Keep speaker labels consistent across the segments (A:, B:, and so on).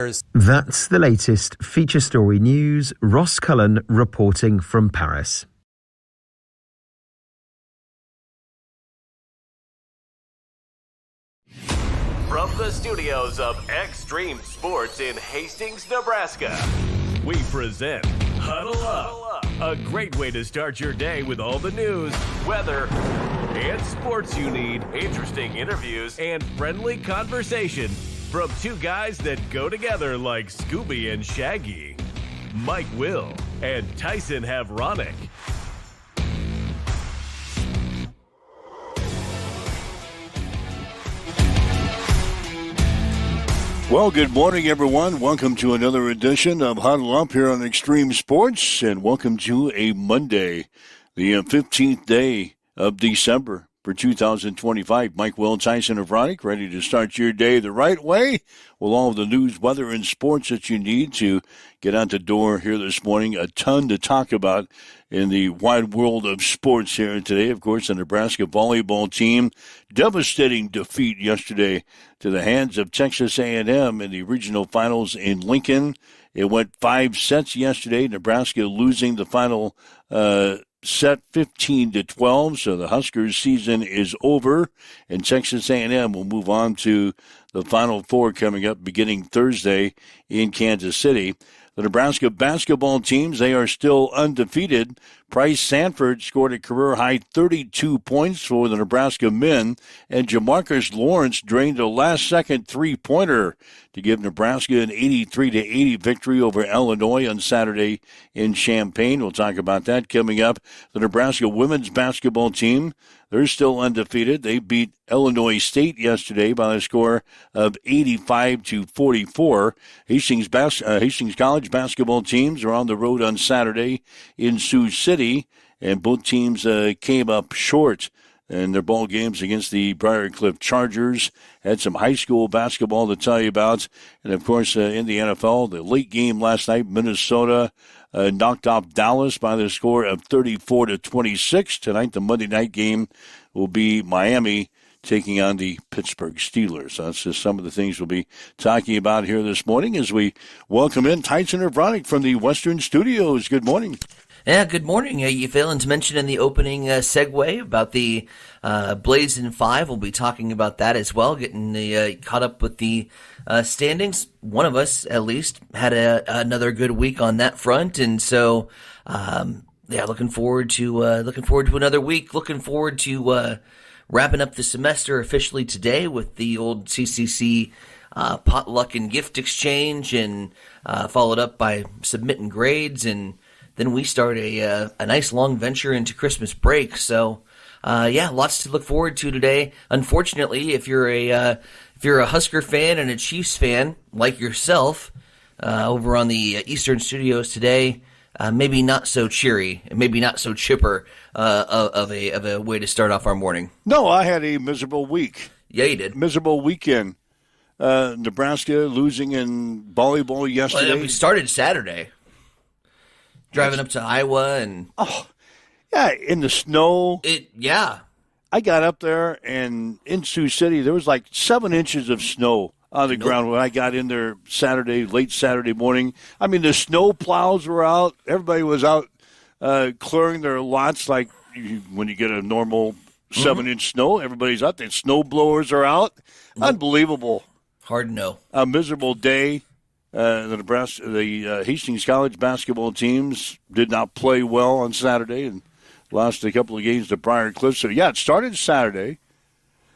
A: That's the latest feature story news. Ross Cullen reporting from Paris.
B: From the studios of Extreme Sports in Hastings, Nebraska, we present Huddle Up, a great way to start your day with all the news, weather, and sports you need, interesting interviews, and friendly conversation from two guys that go together like Scooby and Shaggy. Mike Will and Tyson Havronic.
C: Well, good morning, everyone. Welcome to another edition of Huddle Up here on Extreme Sports, and welcome to a Monday, the 15th day of December for 2025. Mike Will, Tyson Havronic, ready to start your day the right way with all of the news, weather, and sports that you need to get out the door here this morning. A ton to talk about in the wide world of sports here today. Of course, the Nebraska volleyball team, devastating defeat yesterday to the hands of Texas A&M in the regional finals in Lincoln. It went 5 sets yesterday. Nebraska losing the final set 15-12. So the Huskers season is over, and Texas A&M will move on to the Final Four coming up beginning Thursday in Kansas City. The Nebraska basketball teams, they are still undefeated. Bryce Sanford scored a career-high 32 points for the Nebraska men, and Jamarcus Lawrence drained a last-second three-pointer to give Nebraska an 83-80 victory over Illinois on Saturday in Champaign. We'll talk about that coming up. The Nebraska women's basketball team, they're still undefeated. They beat Illinois State yesterday by a score of 85-44. Hastings College basketball teams are on the road on Saturday in Sioux City, and both teams came up short in their ball games against the Briar Cliff Chargers. Had some high school basketball to tell you about. And, of course, in the NFL, the late game last night, Minnesota knocked off Dallas by the score of 34-26. Tonight, the Monday night game will be Miami taking on the Pittsburgh Steelers. So that's just some of the things we'll be talking about here this morning as we welcome in Tyson Havronic from the Western Studios. Good morning.
D: Yeah, good morning. You failing to mention in the opening segue about the Blazing Five. We'll be talking about that as well, getting caught up with the standings. One of us, at least, had another good week on that front, and so looking forward to another week. Looking forward to wrapping up the semester officially today with the old CCC potluck and gift exchange, and followed up by submitting grades, and then we start a nice long venture into Christmas break. So, lots to look forward to today. Unfortunately, if you're a Husker fan and a Chiefs fan like yourself, over on the Eastern Studios today, maybe not so cheery, maybe not so chipper of a way to start off our morning.
C: No, I had a miserable week.
D: Yeah, you did.
C: Miserable weekend. Nebraska losing in volleyball yesterday.
D: Well, we started Saturday. Driving up to Iowa and...
C: Oh, yeah, in the snow. I got up there, and in Sioux City, there was like 7 inches of snow on the ground when I got in there late Saturday morning. I mean, the snow plows were out. Everybody was out clearing their lots like when you get a normal 7-inch snow. Everybody's out there. Snow blowers are out. Unbelievable.
D: Hard to know.
C: A miserable day. The Hastings College basketball teams did not play well on Saturday and lost a couple of games to Briar Cliff. So, it started Saturday.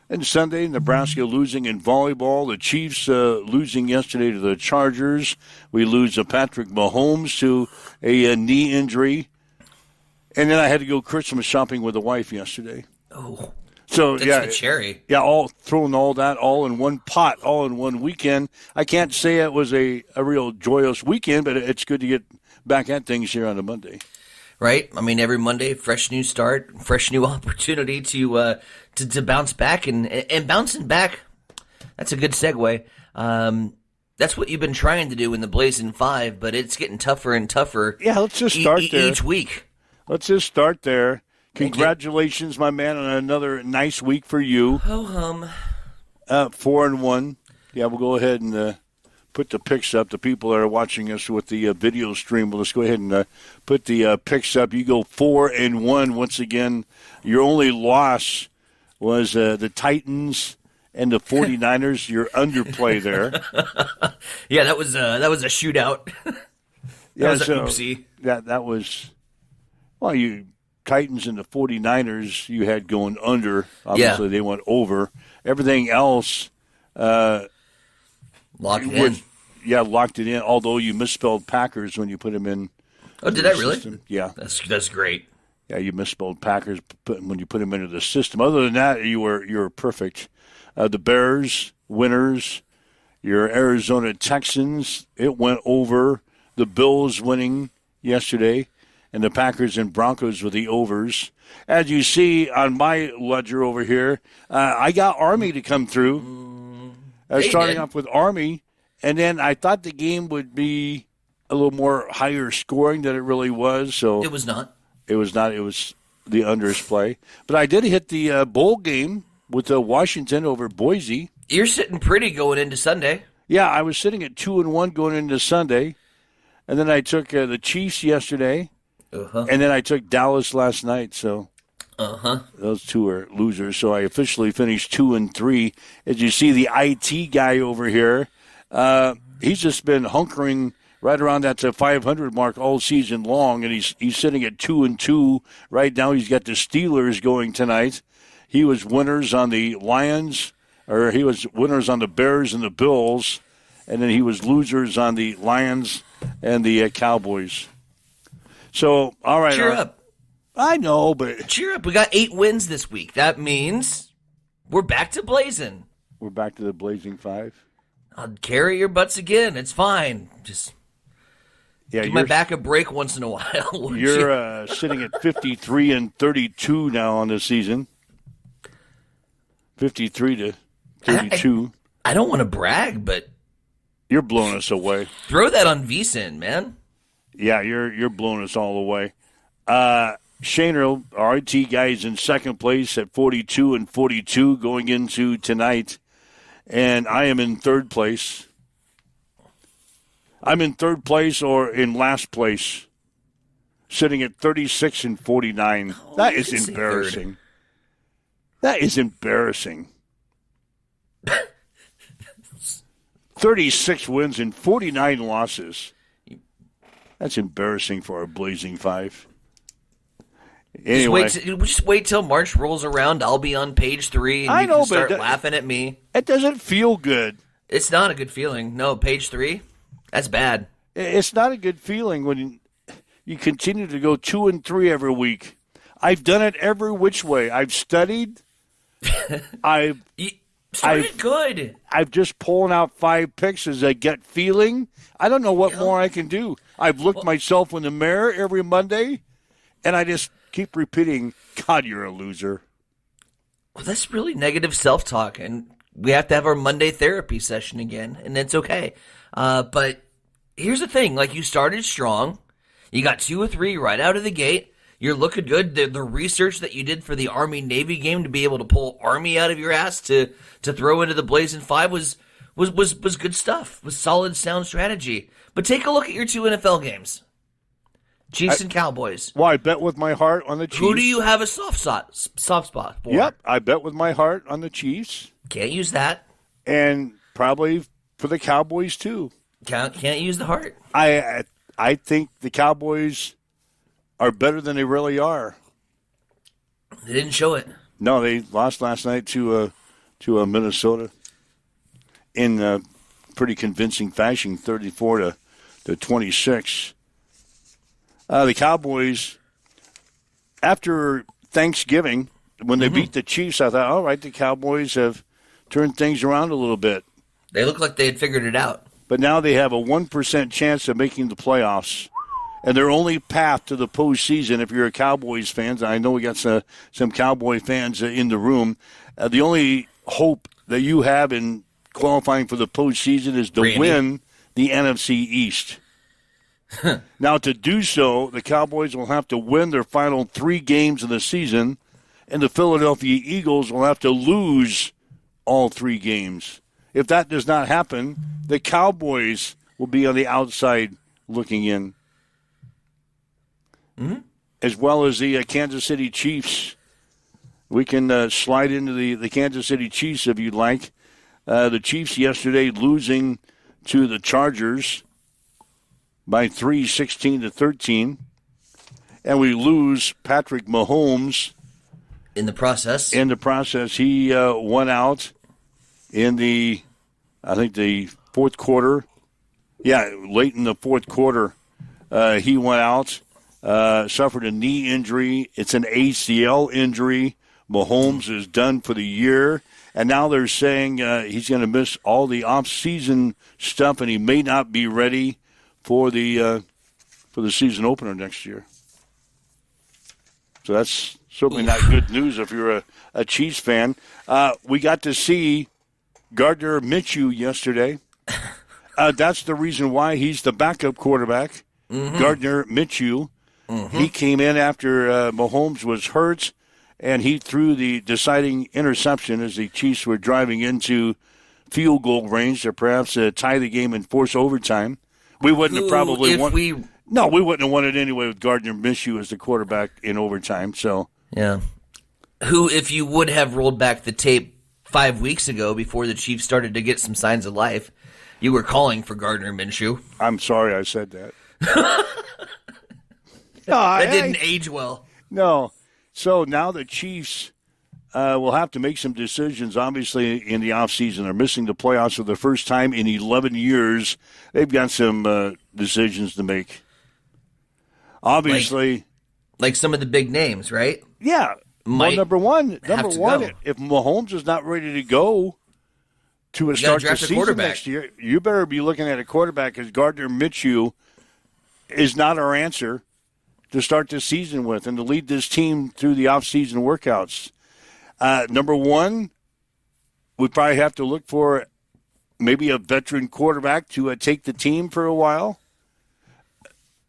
C: And Sunday, Nebraska losing in volleyball. The Chiefs losing yesterday to the Chargers. We lose Patrick Mahomes to a knee injury. And then I had to go Christmas shopping with the wife yesterday.
D: Oh.
C: So,
D: that's the cherry.
C: Yeah, all throwing all that all in one pot, all in one weekend. I can't say it was a real joyous weekend, but it's good to get back at things here on a Monday.
D: Right? I mean, every Monday, fresh new start, fresh new opportunity to bounce back. And bouncing back, that's a good segue. That's what you've been trying to do in the Blazing Five, but it's getting tougher and tougher.
C: Yeah, let's just start there.
D: Each week.
C: Let's just start there. Congratulations, my man, on another nice week for you.
D: Ho hum.
C: 4-1. Yeah, we'll go ahead and put the picks up. The people that are watching us with the video stream, well, let's go ahead and put the picks up. You go 4-1 once again. Your only loss was the Titans and the 49ers. Your underplay there.
D: Yeah, that was a shootout. That was an oopsie.
C: That was, well, you Titans and the 49ers you had going under. Obviously, they went over. Everything else,
D: locked it in.
C: Locked it in. Although you misspelled Packers when you put them in.
D: Oh, did I really?
C: System. Yeah,
D: that's great.
C: Yeah, you misspelled Packers when you put them into the system. Other than that, you were perfect. The Bears winners. Your Arizona Texans, it went over. The Bills winning yesterday, and the Packers and Broncos were the overs. As you see on my ledger over here, I got Army to come through. Starting off with Army, and then I thought the game would be a little more higher scoring than it really was. So
D: it was not.
C: It was not. It was the unders play. But I did hit the bowl game with Washington over Boise.
D: You're sitting pretty going into Sunday.
C: Yeah, I was sitting at 2-1 going into Sunday. And then I took the Chiefs yesterday, and then I took Dallas last night. So those two are losers. So I officially finished 2-3. As you see, the IT guy over here, he's just been hunkering right around that 500 mark all season long, and he's sitting at 2-2 right now. He's got the Steelers going tonight. He was winners on the Lions, or he was winners on the Bears and the Bills, and then he was losers on the Lions and the Cowboys. So, all right.
D: Cheer up.
C: I know, but...
D: Cheer up. We got 8 wins this week. That means we're back to blazing.
C: We're back to the Blazing 5?
D: I'll carry your butts again. It's fine. Just give my back a break once in a while.
C: You're sitting at 53-32 now on the season. 53-32.
D: I don't want to brag, but...
C: You're blowing us away.
D: Throw that on VSiN, man.
C: Yeah, you're blowing us all away. Shaner, our IT guy, is in second place at 42-42 going into tonight. And I am in third place. I'm in third place or in last place, sitting at 36-49. That is embarrassing. That is embarrassing. 36 wins and 49 losses. That's embarrassing for our Blazing 5. Anyway.
D: Just wait till March rolls around. I'll be on page 3, and you can start laughing at me.
C: It doesn't feel good.
D: It's not a good feeling. No, page 3? That's bad.
C: It's not a good feeling when you continue to go 2-3 every week. I've done it every which way. I've studied.
D: Started good.
C: I've just pulling out 5 picks as a gut feeling. I don't know what more I can do. I've looked myself in the mirror every Monday, and I just keep repeating, God, you're a loser.
D: Well, that's really negative self-talk, and we have to have our Monday therapy session again, and it's okay. But here's the thing. Like, you started strong. You got 2 or 3 right out of the gate. You're looking good. The research that you did for the Army-Navy game to be able to pull Army out of your ass to throw into the Blazing 5 was good stuff. Was solid, sound strategy. But take a look at your 2 NFL games. Chiefs and Cowboys.
C: Well, I bet with my heart on the Chiefs.
D: Who do you have a soft spot for?
C: Yep, I bet with my heart on the Chiefs.
D: Can't use that.
C: And probably for the Cowboys, too.
D: Can't use the heart.
C: I think the Cowboys are better than they really are.
D: They didn't show it.
C: No, they lost last night to Minnesota in pretty convincing fashion, 34-26. The Cowboys, after Thanksgiving, when they beat the Chiefs, I thought, all right, the Cowboys have turned things around a little bit.
D: They look like they had figured it out.
C: But now they have a 1% chance of making the playoffs. And their only path to the postseason, if you're a Cowboys fan, I know we got some Cowboy fans in the room, the only hope that you have in qualifying for the postseason is to win the NFC East. Now, to do so, the Cowboys will have to win their final 3 games of the season, and the Philadelphia Eagles will have to lose all 3 games if that does not happen, the Cowboys will be on the outside looking in, as well as the Kansas City Chiefs. We can slide into the Kansas City Chiefs if you'd like. The Chiefs yesterday losing to the Chargers by 16-13. And we lose Patrick Mahomes.
D: In the process,
C: he went out in the fourth quarter. Yeah, late in the fourth quarter, he went out, suffered a knee injury. It's an ACL injury. Mahomes is done for the year. And now they're saying he's going to miss all the off-season stuff, and he may not be ready for the season opener next year. So that's certainly not good news if you're a Chiefs fan. We got to see Gardner Minshew yesterday. That's the reason why he's the backup quarterback. Gardner Minshew. He came in after Mahomes was hurt, and he threw the deciding interception as the Chiefs were driving into field goal range to perhaps tie the game and force overtime. We wouldn't have probably won. No, we wouldn't have won it anyway with Gardner Minshew as the quarterback in overtime. So
D: yeah, who, if you would have rolled back the tape 5 weeks ago before the Chiefs started to get some signs of life, you were calling for Gardner Minshew.
C: I'm sorry I said that.
D: That didn't age well.
C: No. So now the Chiefs will have to make some decisions, obviously, in the offseason. They're missing the playoffs for the first time in 11 years. They've got some decisions to make. Obviously.
D: Like some of the big names, right?
C: Yeah. Well, number one, if Mahomes is not ready to go to start the season next year, you better be looking at a quarterback, because Gardner Minshew is not our answer to start this season with and to lead this team through the off-season workouts. Number one, we probably have to look for maybe a veteran quarterback to take the team for a while.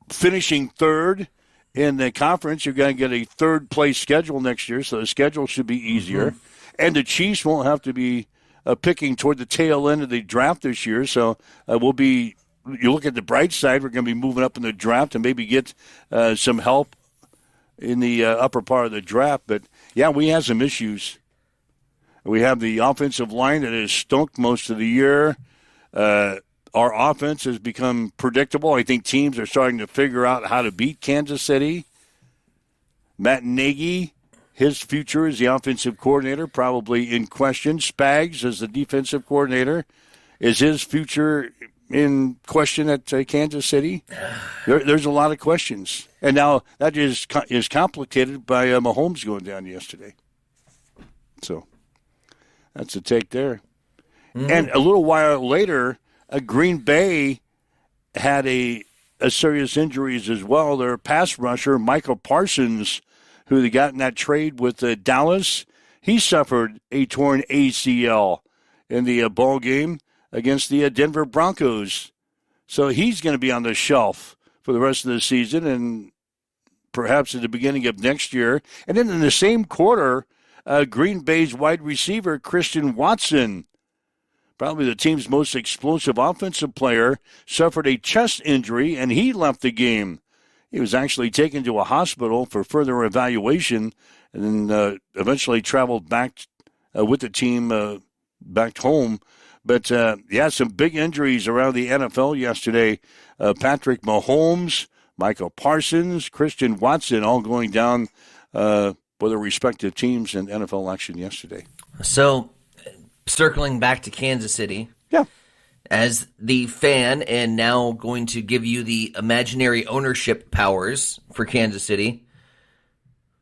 C: Finishing third in the conference, you're going to get a third-place schedule next year, so the schedule should be easier. And the Chiefs won't have to be picking toward the tail end of the draft this year, so we'll be – you look at the bright side, we're going to be moving up in the draft and maybe get some help in the upper part of the draft. But, yeah, we have some issues. We have the offensive line that has stunk most of the year. Our offense has become predictable. I think teams are starting to figure out how to beat Kansas City. Matt Nagy, his future as the offensive coordinator, probably in question. Spags as the defensive coordinator. Is his future in question at Kansas City? There's a lot of questions. And now that is complicated by Mahomes going down yesterday. So that's a take there. And a little while later, Green Bay had a serious injuries as well. Their pass rusher, Michael Parsons, who they got in that trade with Dallas, he suffered a torn ACL in the ball game against the Denver Broncos. So he's going to be on the shelf for the rest of the season and perhaps at the beginning of next year. And then in the same quarter, Green Bay's wide receiver, Christian Watson, probably the team's most explosive offensive player, suffered a chest injury, and he left the game. He was actually taken to a hospital for further evaluation and then eventually traveled back with the team back home. But, some big injuries around the NFL yesterday. Patrick Mahomes, Michael Parsons, Christian Watson all going down for their respective teams in NFL action yesterday.
D: So, circling back to Kansas City.
C: Yeah.
D: As the fan and now going to give you the imaginary ownership powers for Kansas City,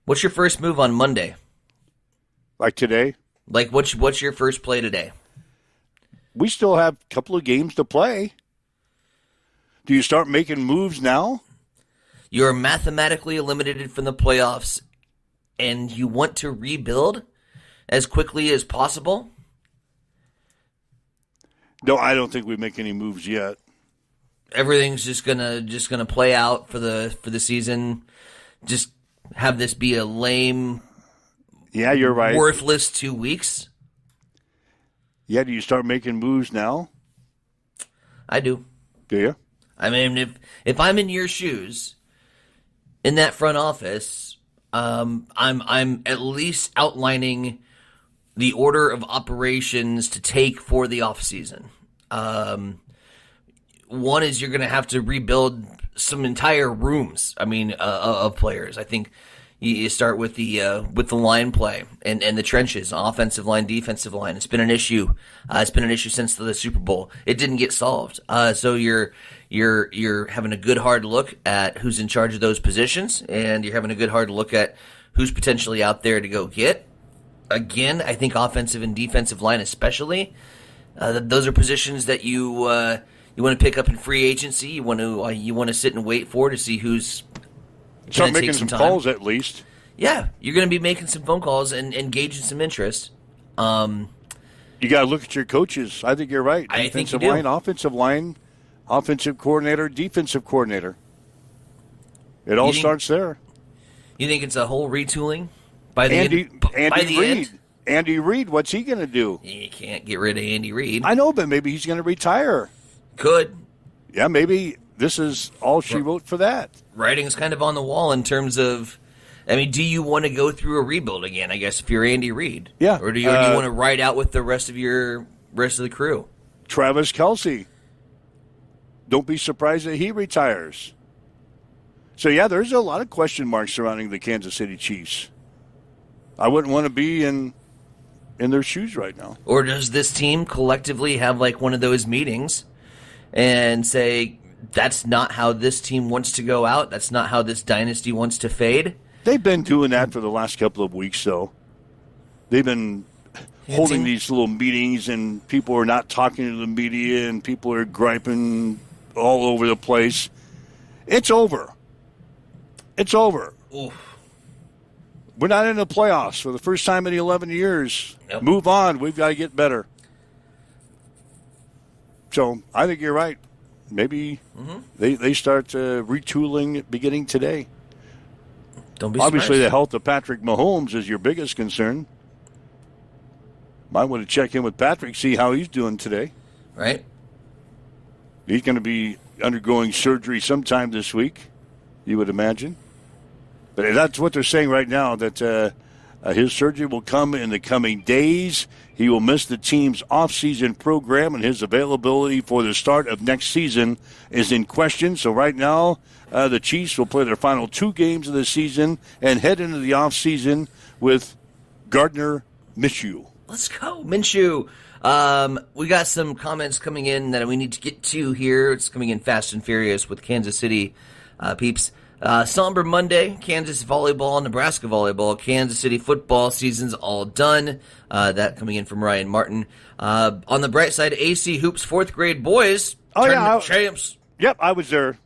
D: what's your first move on Monday?
C: Like today?
D: Like, what's your first play today?
C: We still have a couple of games to play. Do you start making moves now?
D: You're mathematically eliminated from the playoffs, and you want to rebuild as quickly as possible?
C: No, I don't think we make any moves yet.
D: Everything's just gonna play out for the season. Just have this be a lame,
C: you're right,
D: worthless 2 weeks.
C: Yeah, do you start making moves now?
D: I do.
C: Do you?
D: I mean, if I'm in your shoes in that front office, I'm at least outlining the order of operations to take for the off season. One is you're going to have to rebuild some entire rooms. Of players. I think you start with the line play and the trenches, offensive line, defensive line. It's been an issue. It's been an issue since the Super Bowl. It didn't get solved. So you're having a good hard look at who's in charge of those positions, and you're having a good hard look at who's potentially out there to go get. Again, I think offensive and defensive line especially. Those are positions that you want to pick up in free agency. You want to sit and wait for to see who's
C: start making some calls at least.
D: Yeah, you're going to be making some phone calls and gauging some interest.
C: You got to look at your coaches. I think you're right.
D: I think you
C: Defensive line, offensive coordinator, defensive coordinator. It all starts there.
D: You think it's a whole retooling by the
C: Andy Reid.
D: end?
C: Andy Reid, what's he going to do?
D: You can't get rid of Andy Reid.
C: I know, but maybe he's going to retire.
D: Could.
C: Yeah, maybe this is all she wrote for that.
D: Writing's kind of on the wall in terms of, do you want to go through a rebuild again, I guess, if you're Andy Reid?
C: Yeah.
D: Or do you want to ride out with the rest of the crew?
C: Travis Kelce. Don't be surprised that he retires. So, yeah, there's a lot of question marks surrounding the Kansas City Chiefs. I wouldn't want to be in their shoes right now.
D: Or does this team collectively have like one of those meetings and say, that's not how this team wants to go out, that's not how this dynasty wants to fade?
C: They've been doing that for the last couple of weeks, though. They've been holding these little meetings, and people are not talking to the media, and people are griping all over the place. It's over. It's over.
D: Oof.
C: We're not in the playoffs for the first time in 11 years.
D: Nope.
C: Move on. We've got to get better. So I think you're right. Maybe they start retooling beginning today.
D: Don't be
C: Obviously,
D: surprised.
C: the health of Patrick Mahomes is your biggest concern. Might want to check in with Patrick, see how he's doing today.
D: Right.
C: He's going to be undergoing surgery sometime this week, you would imagine. But that's what they're saying right now, that his surgery will come in the coming days. He will miss the team's off-season program, and his availability for the start of next season is in question. So right now, the Chiefs will play their final 2 games of the season and head into the off-season with Gardner Minshew.
D: Let's go, Minshew. We got some comments coming in that we need to get to here. It's coming in fast and furious with Kansas City peeps. Somber Monday, Kansas volleyball, Nebraska volleyball, Kansas City football season's all done. That coming in from Ryan Martin. On the bright side, AC Hoops 4th grade boys, tournament champs.
C: Yep, I was there.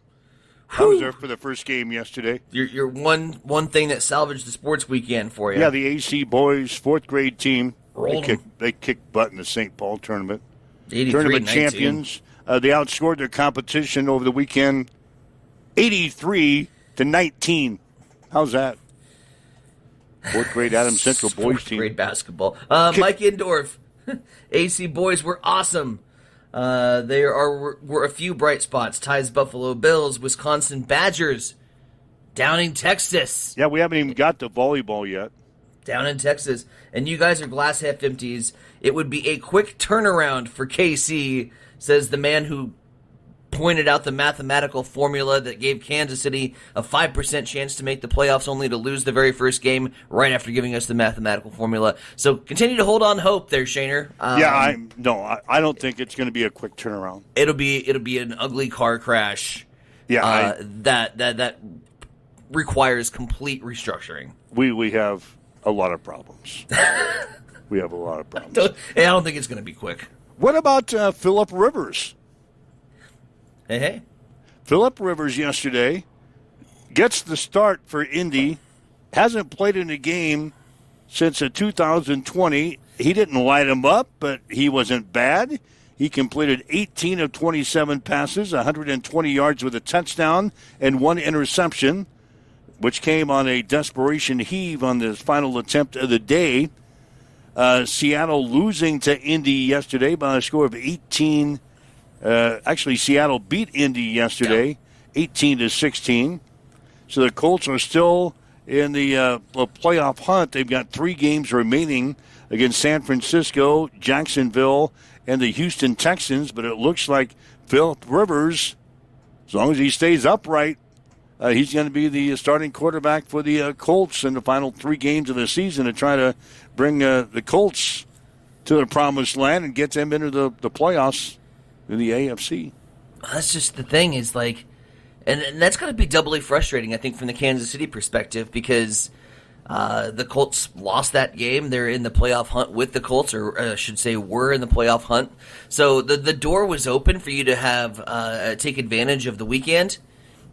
C: I was there for the first game yesterday.
D: You're one thing that salvaged the sports weekend for you.
C: Yeah, the AC boys 4th grade team.
D: Rolled
C: They kicked butt in the St. Paul tournament.
D: 83-19.
C: Tournament champions. They outscored their competition over the weekend 83-19. How's that? 4th grade Adams Central boys team.
D: 4th grade basketball. Mike Indorf. AC boys were awesome. There were a few bright spots. Ties Buffalo Bills, Wisconsin Badgers, Downing, Texas.
C: Yeah, we haven't even got to volleyball yet.
D: Down in Texas. And you guys are glass half empties. It would be a quick turnaround for KC, says the man who pointed out the mathematical formula that gave Kansas City a 5% chance to make the playoffs, only to lose the very first game right after giving us the mathematical formula. So continue to hold on hope there, Shaner.
C: I don't think it's going to be a quick turnaround.
D: It'll be an ugly car crash.
C: Yeah,
D: that requires complete restructuring.
C: We have a lot of problems. We have a lot of problems.
D: I don't think it's going to be quick.
C: What about Phillip Rivers?
D: Hey.
C: Phillip Rivers yesterday gets the start for Indy. Hasn't played in a game since 2020. He didn't light him up, but he wasn't bad. He completed 18 of 27 passes, 120 yards with a touchdown and 1 interception, which came on a desperation heave on the final attempt of the day. Seattle losing to Indy yesterday by a score of 18. Actually, Seattle beat Indy yesterday, 18-16. So the Colts are still in the playoff hunt. They've got 3 games remaining against San Francisco, Jacksonville, and the Houston Texans. But it looks like Philip Rivers, as long as he stays upright, he's going to be the starting quarterback for the Colts in the final 3 games of the season to try to bring the Colts to the promised land and get them into the playoffs in the AFC.
D: That's just the thing is like, and that's going to be doubly frustrating, I think, from the Kansas City perspective because the Colts lost that game. They're in the playoff hunt with the Colts, or I should say were in the playoff hunt. So the door was open for you to have take advantage of the weekend,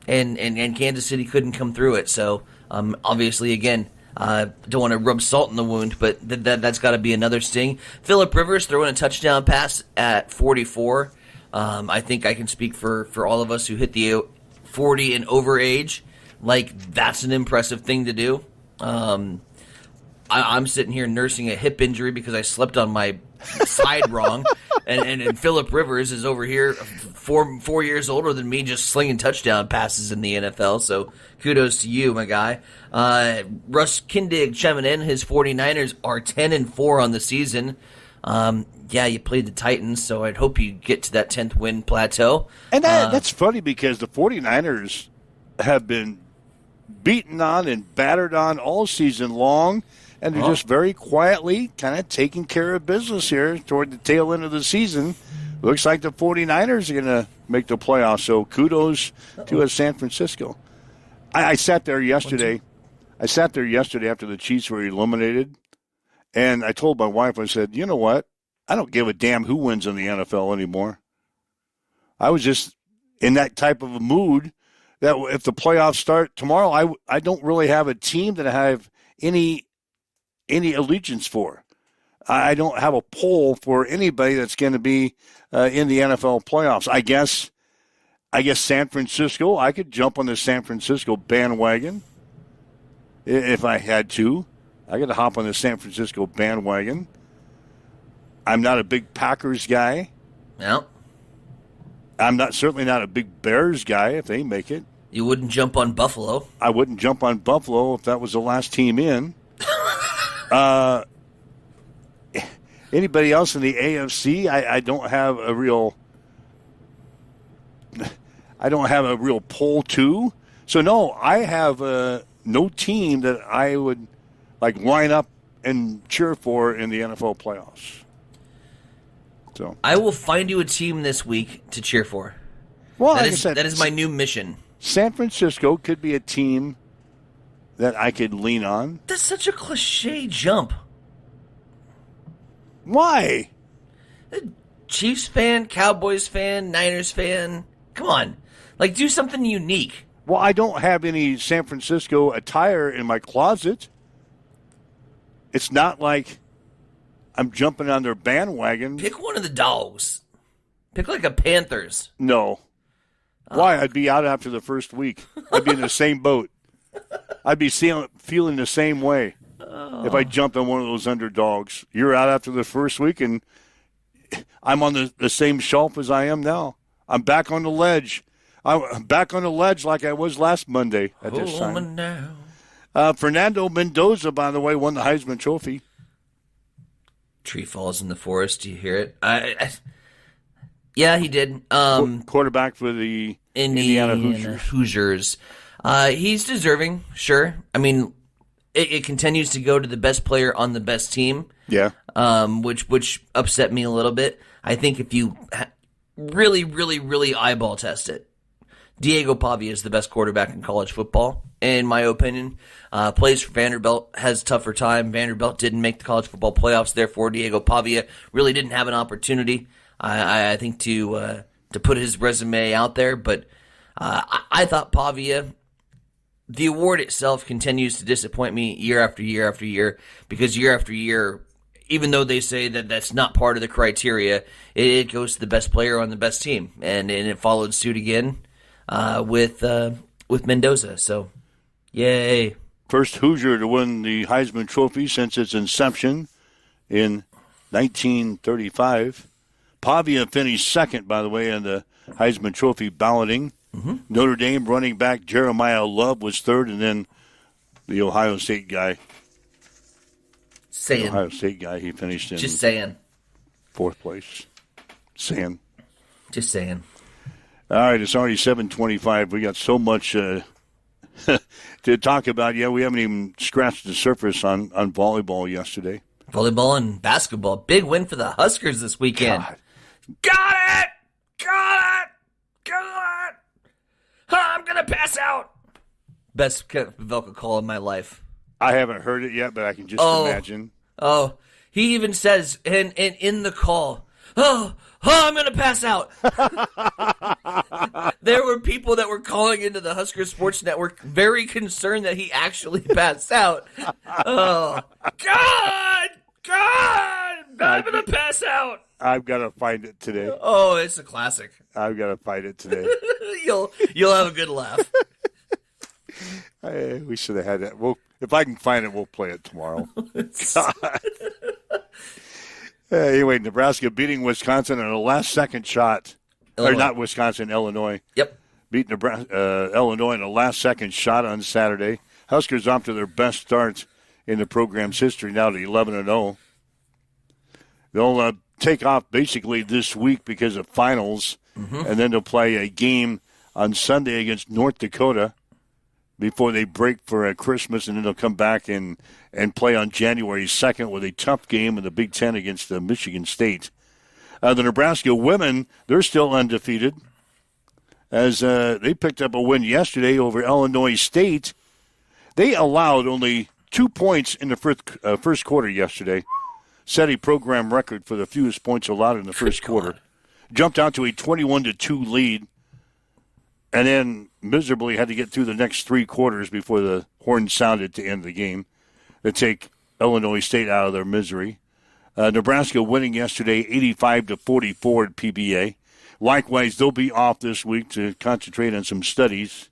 D: and Kansas City couldn't come through it. So obviously, again, don't want to rub salt in the wound, but that's got to be another sting. Phillip Rivers throwing a touchdown pass at 44. I think I can speak for all of us who hit the 40 and over age. Like, that's an impressive thing to do. I'm sitting here nursing a hip injury because I slept on my side wrong, and Phillip Rivers is over here 4 years older than me, just slinging touchdown passes in the NFL. So kudos to you, my guy. Russ Kindig chiming in. His 49ers are 10-4 on the season. Yeah, you played the Titans, so I'd hope you get to that 10th win plateau.
C: And that's funny because the 49ers have been beaten on and battered on all season long, and they're just very quietly kind of taking care of business here toward the tail end of the season. Looks like the 49ers are going to make the playoffs, so kudos to San Francisco. I sat there yesterday. I sat there yesterday after the Chiefs were eliminated, and I told my wife, I said, you know what? I don't give a damn who wins in the NFL anymore. I was just in that type of a mood that if the playoffs start tomorrow, I don't really have a team that I have any allegiance for. I don't have a poll for anybody that's going to be in the NFL playoffs. I guess San Francisco, I could jump on the San Francisco bandwagon if I had to. I got to hop on the San Francisco bandwagon. I'm not a big Packers guy.
D: No.
C: I'm certainly not a big Bears guy if they make it.
D: You wouldn't jump on Buffalo.
C: I wouldn't jump on Buffalo if that was the last team in. Anybody else in the AFC? I don't have a real poll to. So no, I have no team that I would like line up and cheer for in the NFL playoffs. So
D: I will find you a team this week to cheer for.
C: Well,
D: that is my new mission.
C: San Francisco could be a team that I could lean on.
D: That's such a cliche jump.
C: Why?
D: Chiefs fan, Cowboys fan, Niners fan. Come on. Like, do something unique.
C: Well, I don't have any San Francisco attire in my closet. It's not like I'm jumping on their bandwagon.
D: Pick one of the dogs. Pick like a Panthers.
C: No. Why? I'd be out after the first week. I'd be in the same boat. I'd be feeling the same way if I jumped on one of those underdogs. You're out after the first week, and I'm on the same shelf as I am now. I'm back on the ledge. I'm back on the ledge like I was last Monday at this time. Fernando Mendoza, by the way, won the Heisman Trophy.
D: Tree falls in the forest. Do you hear it? Yeah, he did.
C: Quarterback for the Indiana
D: Hoosiers. He's deserving, sure. I mean, it continues to go to the best player on the best team.
C: Yeah.
D: Which upset me a little bit. I think if you really, really, really eyeball test it, Diego Pavia is the best quarterback in college football, in my opinion. Plays for Vanderbilt, has a tougher time. Vanderbilt didn't make the college football playoffs, therefore Diego Pavia really didn't have an opportunity, I think, to put his resume out there. But I thought Pavia, the award itself continues to disappoint me year after year after year, because year after year, even though they say that that's not part of the criteria, it goes to the best player on the best team, and it followed suit again with Mendoza. So, yay!
C: First Hoosier to win the Heisman Trophy since its inception in 1935. Pavia finished second, by the way, in the Heisman Trophy balloting.
D: Mm-hmm.
C: Notre Dame running back Jeremiah Love was third, and then the Ohio State guy. He finished in
D: Just saying.
C: fourth place.
D: Just saying.
C: All right, it's already 7:25. We got so much to talk about. Yeah, we haven't even scratched the surface on volleyball yesterday.
D: Volleyball and basketball. Big win for the Huskers this weekend.
C: God.
D: Got it! I'm going to pass out. Best Velka call in my life.
C: I haven't heard it yet, but I can just imagine.
D: Oh, he even says in the call, I'm going to pass out. There were people that were calling into the Husker Sports Network very concerned that he actually passed out. Oh, God! I'm going to pass out.
C: I've got to find it today.
D: Oh, it's a classic.
C: I've got to find it today.
D: You'll have a good laugh.
C: We should have had that. Well, if I can find it, we'll play it tomorrow. God. Anyway, Nebraska beating Wisconsin on a last-second shot.
D: Illinois.
C: Or not Wisconsin, Illinois.
D: Yep.
C: Beat Illinois in a last-second shot on Saturday. Huskers off to their best start in the program's history, now to 11-0. They'll take off basically this week because of finals, and then they'll play a game on Sunday against North Dakota before they break for Christmas, and then they'll come back and play on January 2nd with a tough game in the Big Ten against Michigan State. The Nebraska women, they're still undefeated as they picked up a win yesterday over Illinois State. They allowed only 2 points in the first quarter yesterday, set a program record for the fewest points allowed in the first quarter. Jumped out to a 21-2 lead, and then miserably had to get through the next three quarters before the horn sounded to end the game. They take Illinois State out of their misery. Nebraska winning yesterday 85-44 at PBA. Likewise, they'll be off this week to concentrate on some studies.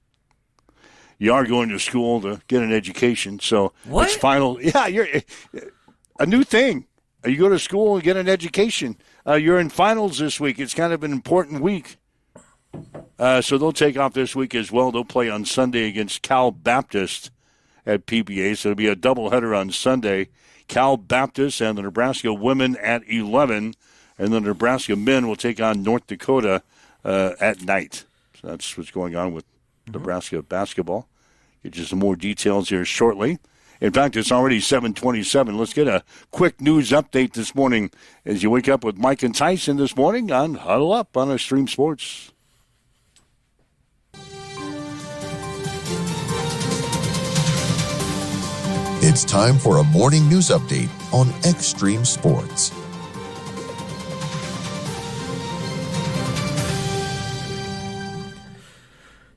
C: You are going to school to get an education, so
D: what?
C: It's final. Yeah, you're a new thing. You go to school and get an education. You're in finals this week. It's kind of an important week. So they'll take off this week as well. They'll play on Sunday against Cal Baptist at PBA. So it'll be a doubleheader on Sunday. Cal Baptist and the Nebraska women at 11. And the Nebraska men will take on North Dakota at night. So that's what's going on with Nebraska basketball. Get you some more details here shortly. In fact, it's already 7:27. Let's get a quick news update this morning as you wake up with Mike and Tyson this morning on Huddle Up on Extreme Sports.
E: It's time for a morning news update on Extreme Sports.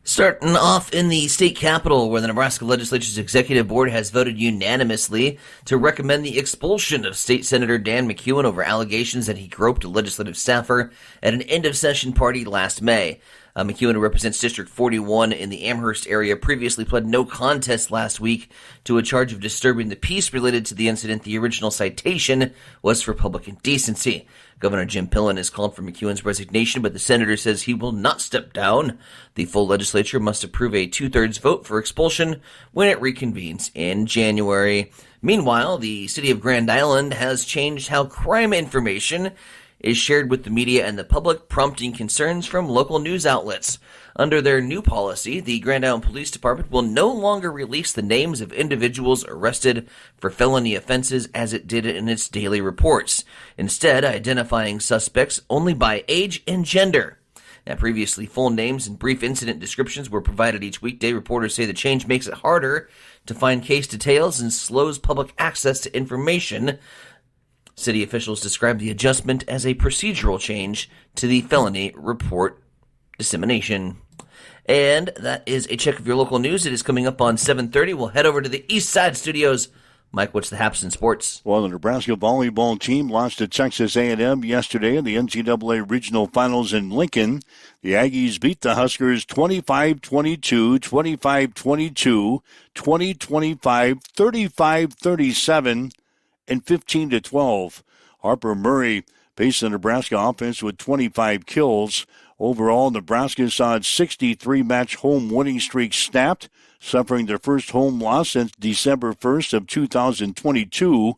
D: Starting off in the state capitol, where the Nebraska Legislature's Executive Board has voted unanimously to recommend the expulsion of State Senator Dan McEwen over allegations that he groped a legislative staffer at an end-of-session party last May. McEwen, who represents District 41 in the Amherst area, previously pled no contest last week to a charge of disturbing the peace related to the incident. The original citation was for public indecency. Governor Jim Pillen has called for McEwen's resignation, but the senator says he will not step down. The full legislature must approve a 2/3 vote for expulsion when it reconvenes in January. Meanwhile, the city of Grand Island has changed how crime information is shared with the media and the public, prompting concerns from local news outlets. Under their new policy, the Grand Island Police Department will no longer release the names of individuals arrested for felony offenses as it did in its daily reports, instead identifying suspects only by age and gender. Now, previously, full names and brief incident descriptions were provided each weekday. Reporters say the change makes it harder to find case details and slows public access to information. City officials describe the adjustment as a procedural change to the felony report dissemination. And that is a check of your local news. It is coming up on 7:30. We'll head over to the East Side Studios. Mike, what's the haps in sports?
C: Well, the Nebraska volleyball team lost to Texas A&M yesterday in the NCAA Regional Finals in Lincoln. The Aggies beat the Huskers 25-22, 25-22, 20-25, 35-37, and 15-12. Harper Murray paced the Nebraska offense with 25 kills. Overall, Nebraska saw its 63-match home winning streak snapped, suffering their first home loss since December 1st of 2022.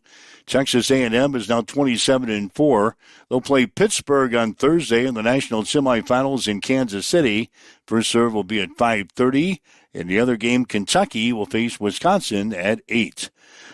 C: Texas A&M is now 27-4. They'll play Pittsburgh on Thursday in the national semifinals in Kansas City. First serve will be at 5:30. In the other game, Kentucky will face Wisconsin at 8.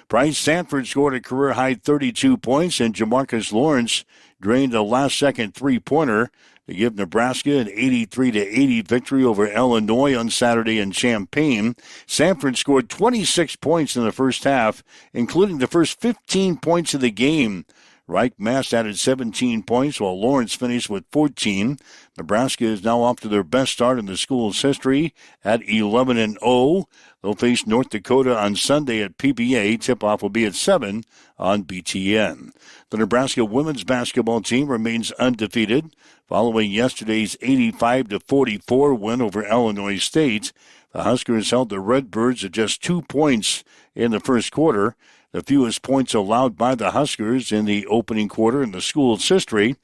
C: Bryce Sanford scored a career-high 32 points, and Jamarcus Lawrence drained a last-second three-pointer to give Nebraska an 83-80 victory over Illinois on Saturday in Champaign. Sanford scored 26 points in the first half, including the first 15 points of the game. Reich Mast added 17 points, while Lawrence finished with 14. Nebraska is now off to their best start in the school's history at 11-0. They'll face North Dakota on Sunday at PBA. Tip-off will be at 7 on BTN. The Nebraska women's basketball team remains undefeated following yesterday's 85-44 win over Illinois State. The Huskers held the Redbirds at just 2 points in the first quarter, the fewest points allowed by the Huskers in the opening quarter in the school's history,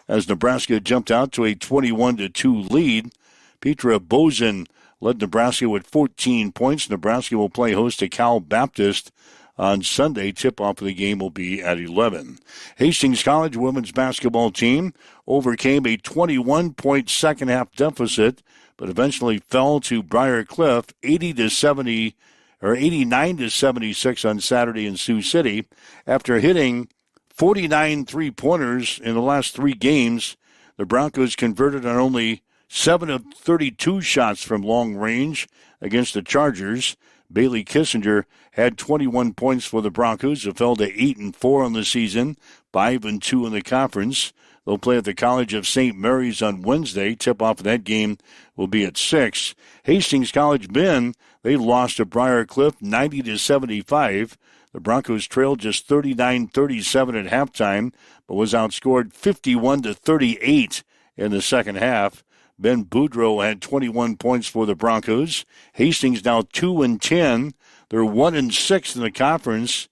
C: as Nebraska jumped out to a 21-2 lead. Petra Bozen led Nebraska with 14 points. Nebraska will play host to Cal Baptist on Sunday. Tip-off of the game will be at 11. Hastings College women's basketball team overcame a 21-point second-half deficit, but eventually fell to Briar Cliff 89-76 on Saturday in Sioux City. After hitting 49 three-pointers in the last 3 games, the Broncos converted on only 7 of 32 shots from long range against the Chargers. Bailey Kissinger had 21 points for the Broncos, who fell to 8-4 on the season, 5-2 in the conference. They'll play at the College of St. Mary's on Wednesday. Tip-off of that game will be at 6. Hastings College men, they lost to Briar Cliff 90-75. The Broncos trailed just 39-37 at halftime, but was outscored 51-38 in the second half. Ben Boudreau had 21 points for the Broncos. Hastings now 2-10. They're 1-6 in the conference.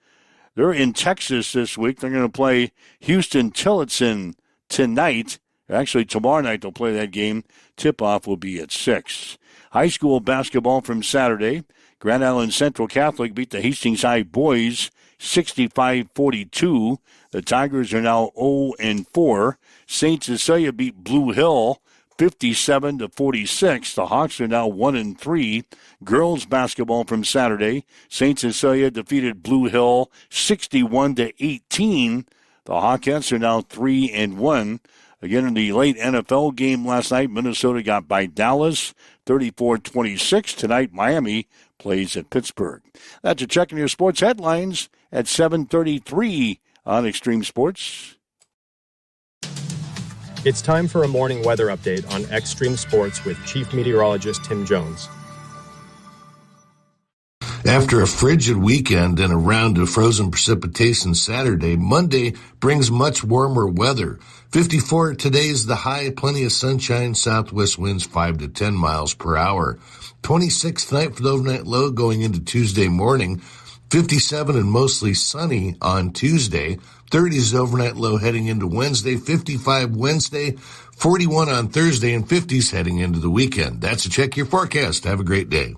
C: They're in Texas this week. They're going to play Houston Tillotson tonight. Actually, tomorrow night they'll play that game. Tip-off will be at 6. High school basketball from Saturday. Grand Island Central Catholic beat the Hastings High boys 65-42. The Tigers are now 0-4. St. Cecilia beat Blue Hill 57-46. The Hawks are now 1-3. Girls basketball from Saturday. St. Cecilia defeated Blue Hill 61-18. The Hawkettes are now 3-1. Again, in the late NFL game last night, Minnesota got by Dallas 34-26. Tonight, Miami plays at Pittsburgh. That's a check on your sports headlines at 7:33 on Extreme Sports.
F: It's time for a morning weather update on Extreme Sports with Chief Meteorologist Tim Jones.
G: After a frigid weekend and a round of frozen precipitation Saturday, Monday brings much warmer weather. 54 today is the high, plenty of sunshine, southwest winds 5 to 10 miles per hour. 26 tonight for the overnight low going into Tuesday morning. 57 and mostly sunny on Tuesday. 30 is overnight low heading into Wednesday. 55 Wednesday. 41 on Thursday and 50s heading into the weekend. That's a check your forecast. Have a great day.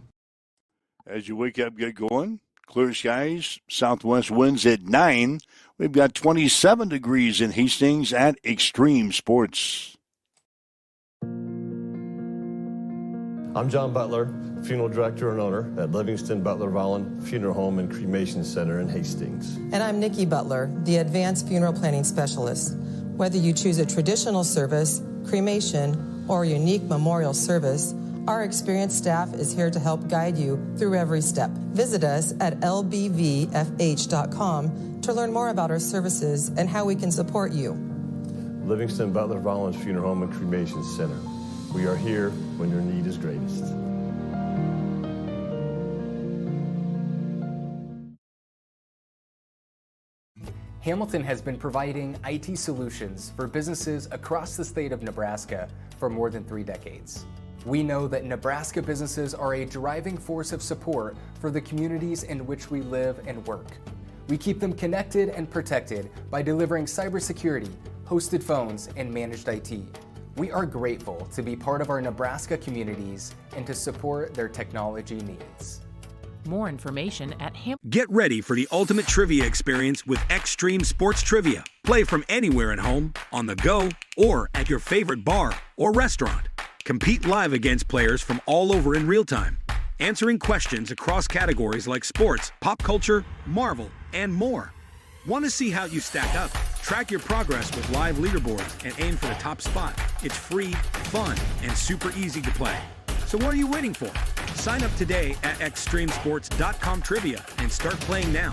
C: As you wake up, get going. Clear skies, southwest winds at 9. We've got 27 degrees in Hastings at Extreme Sports.
H: I'm John Butler, funeral director and owner at Livingston Butler Volland Funeral Home and Cremation Center in Hastings.
I: And I'm Nikki Butler, the advanced funeral planning specialist. Whether you choose a traditional service, cremation, or a unique memorial service, our experienced staff is here to help guide you through every step. Visit us at lbvfh.com to learn more about our services and how we can support you.
H: Livingston Butler Volland Funeral Home and Cremation Center. We are here when your need is greatest.
J: Hamilton has been providing IT solutions for businesses across the state of Nebraska for more than 3 decades. We know that Nebraska businesses are a driving force of support for the communities in which we live and work. We keep them connected and protected by delivering cybersecurity, hosted phones, and managed IT. We are grateful to be part of our Nebraska communities and to support their technology needs.
K: More information at
L: Get ready for the ultimate trivia experience with Extreme Sports Trivia. Play from anywhere at home, on the go, or at your favorite bar or restaurant. Compete live against players from all over in real time, answering questions across categories like sports, pop culture, Marvel, and more. Want to see how you stack up? Track your progress with live leaderboards and aim for the top spot. It's free, fun, and super easy to play. So what are you waiting for? Sign up today at extremesports.com trivia and start playing now.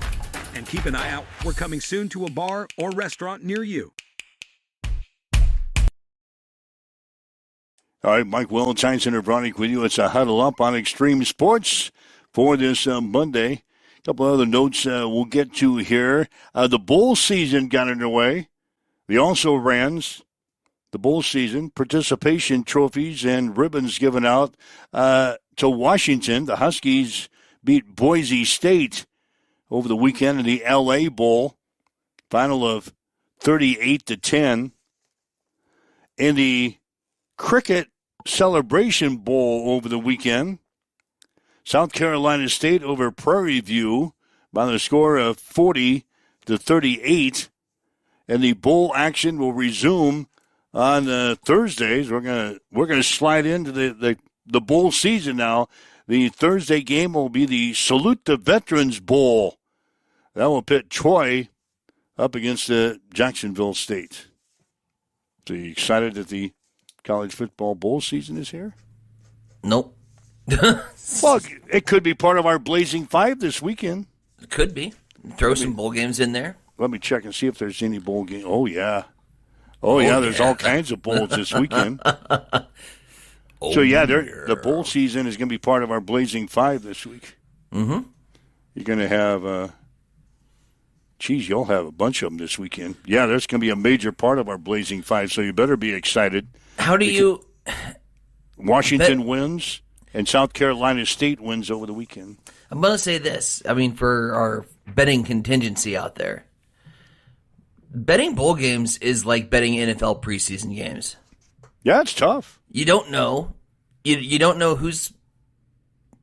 L: And keep an eye out. We're coming soon to a bar or restaurant near you.
C: All right, Mike Valentine, Center Bronick with you. It's a Huddle Up on Extreme Sports for this Monday. A couple other notes we'll get to here. The bowl season got underway. The also-rans, the bowl season, participation trophies and ribbons given out to Washington. The Huskies beat Boise State over the weekend in the L.A. Bowl, final of 38-10. In the Cricket Celebration Bowl over the weekend, South Carolina State over Prairie View by the score of 40-38. And the bowl action will resume on Thursdays. We're gonna slide into the bowl season now. The Thursday game will be the Salute the Veterans Bowl. That will pit Troy up against Jacksonville State. So you excited that the college football bowl season is here?
D: Nope.
C: Well, it could be part of our Blazing Five this weekend.
D: It could be. Throw some bowl games in there.
C: Let me check and see if there's any bowl game. Oh, yeah. Oh, yeah, there's all kinds of bowls this weekend. The bowl season is going to be part of our Blazing Five this week.
D: Mm-hmm.
C: You're going to have, you'll have a bunch of them this weekend. Yeah, there's going to be a major part of our Blazing Five, so you better be excited.
D: How do you...
C: Washington wins, and South Carolina State wins over the weekend.
D: I'm going to say this. I mean, for our betting contingency out there, betting bowl games is like betting NFL preseason games.
C: Yeah, it's tough.
D: You don't know. You don't know who's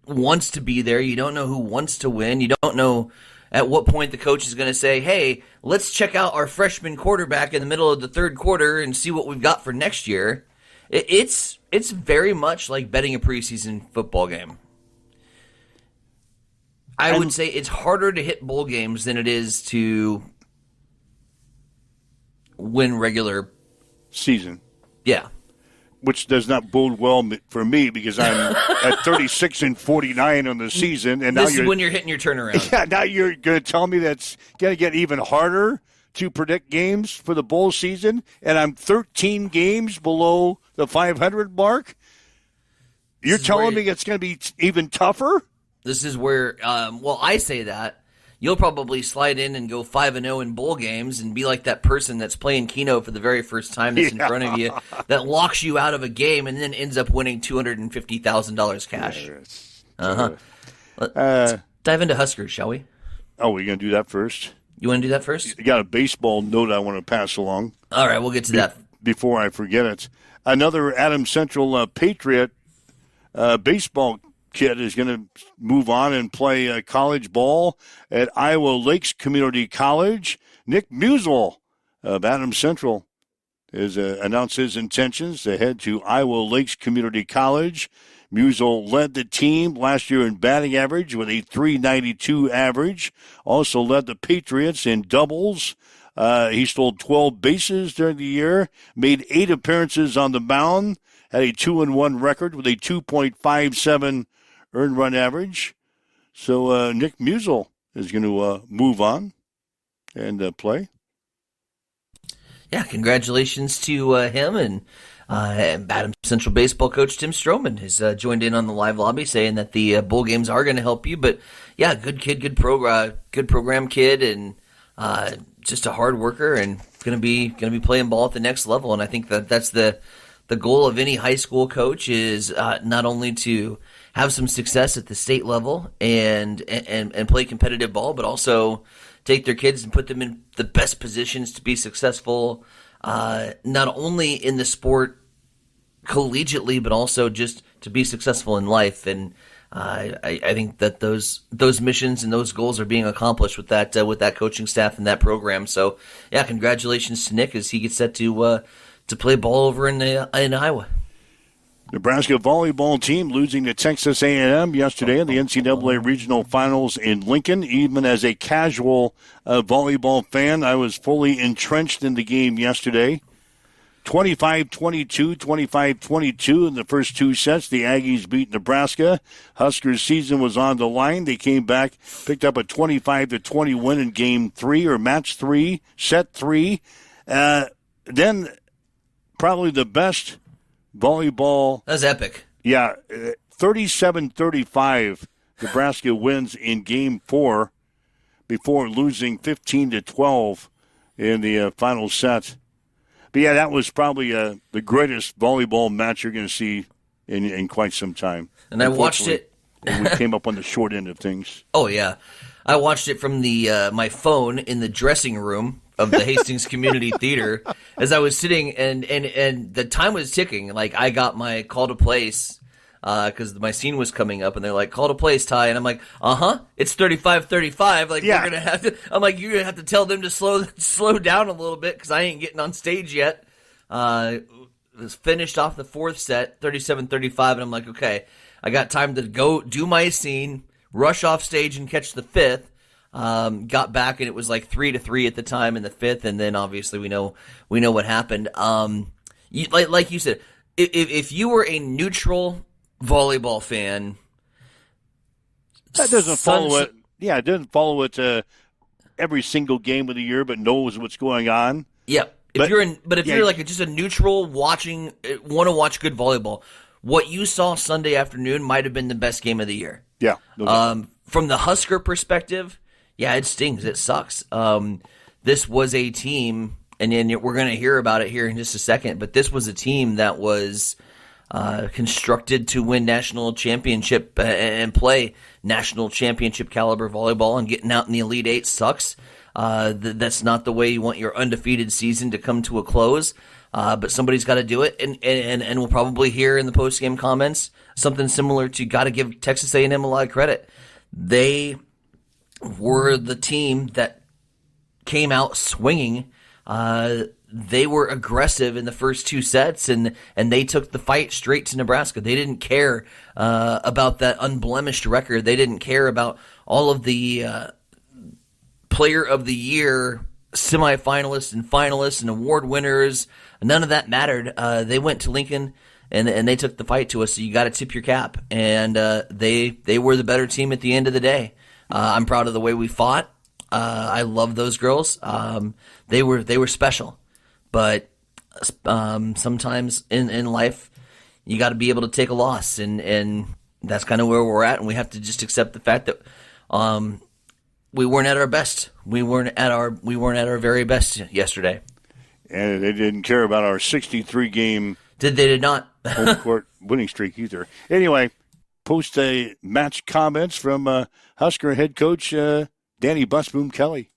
D: wants to be there. You don't know who wants to win. You don't know at what point the coach is going to say, hey, let's check out our freshman quarterback in the middle of the third quarter and see what we've got for next year. It's very much like betting a preseason football game. I would say it's harder to hit bowl games than it is to win regular
C: season.
D: Yeah.
C: Which does not bode well for me because I'm at 36-49 on the season. And
D: this is when you're hitting your turnaround.
C: Yeah, now you're going to tell me that's going to get even harder to predict games for the bowl season, and I'm 13 games below the 500 mark? You're telling me it's going to be even tougher?
D: This is where, I say that. You'll probably slide in and go 5-0 in bowl games and be like that person that's playing Keno for the very first time that's in front of you that locks you out of a game and then ends up winning $250,000 cash. Let's dive into Huskers, shall we?
C: Oh, we're going to do that first?
D: You want to do that first?
C: You got a baseball note I want to pass along.
D: All right, we'll get to that.
C: Before I forget it. Another Adams Central Patriot baseball kid is going to move on and play college ball at Iowa Lakes Community College. Nick Musel of Adams Central has announced his intentions to head to Iowa Lakes Community College. Musel led the team last year in batting average with a .392 average. Also led the Patriots in doubles. He stole 12 bases during the year, made 8 appearances on the mound, had a 2-1 record with a 2.57 earned run average. So Nick Musel is going to move on and play.
D: Yeah, congratulations to him and Adams Central baseball coach Tim Stroman has joined in on the live lobby saying that the bowl games are going to help you. But yeah, good kid, good program kid, and just a hard worker, and going to be playing ball at the next level. And I think that's the goal of any high school coach is not only to have some success at the state level and play competitive ball, but also take their kids and put them in the best positions to be successful, not only in the sport collegiately, but also just to be successful in life. And I think that those missions and those goals are being accomplished with that coaching staff and that program. So yeah, congratulations to Nick as he gets set to play ball over in Iowa.
C: Nebraska volleyball team losing to Texas A&M yesterday in the NCAA regional finals in Lincoln. Even as a casual volleyball fan, I was fully entrenched in the game yesterday. 25-22, 25-22 in the first two sets. The Aggies beat Nebraska. Huskers' season was on the line. They came back, picked up a 25-20 win in game 3 or match 3, set 3. Then probably the best volleyball.
D: That's epic.
C: Yeah, 37-35. Nebraska wins in game 4 before losing 15-12 in the final set. But yeah, that was probably the greatest volleyball match you're going to see in quite some time.
D: And I watched it.
C: We came up on the short end of things.
D: Oh yeah, I watched it from the my phone in the dressing room of the Hastings Community Theater as I was sitting, and the time was ticking. Like, I got my call to place because my scene was coming up, and they're like, call to place, Ty, and I'm like, it's 35-35. Like,
C: yeah.
D: We're gonna have to. I'm like, you're gonna have to tell them to slow down a little bit because I ain't getting on stage yet. Was finished off the fourth set, 37-35, and I'm like, okay, I got time to go do my scene, rush off stage, and catch the fifth. Got back, and it was like 3-3 at the time in the fifth, and then obviously we know what happened. Like you said, if you were a neutral volleyball fan,
C: that doesn't follow it. Yeah, it doesn't follow it every single game of the year, but knows what's going on.
D: Yeah, if you're like just a neutral want to watch good volleyball, what you saw Sunday afternoon might have been the best game of the year.
C: Yeah.
D: From the Husker perspective, yeah, it stings. It sucks. This was a team, and we're going to hear about it here in just a second, but this was a team that was constructed to win national championship and play national championship caliber volleyball, and getting out in the Elite Eight sucks. That's not the way you want your undefeated season to come to a close. But somebody's got to do it, and we'll probably hear in the post-game comments something similar to got to give Texas A&M a lot of credit. They were the team that came out swinging. They were aggressive in the first two sets, and they took the fight straight to Nebraska. They didn't care about that unblemished record. They didn't care about all of the Player of the Year semifinalists and finalists and award winners. None of that mattered. They went to Lincoln and they took the fight to us. So you got to tip your cap. And they were the better team at the end of the day. I'm proud of the way we fought. I love those girls. They were special. But sometimes in life, you got to be able to take a loss, and that's kind of where we're at. And we have to just accept the fact that we weren't at our best. We weren't at our very best yesterday. And
C: they didn't care about our 63-game
D: they did not
C: home court winning streak either. Anyway, post match comments from Husker head coach Danny Busboom Kelly.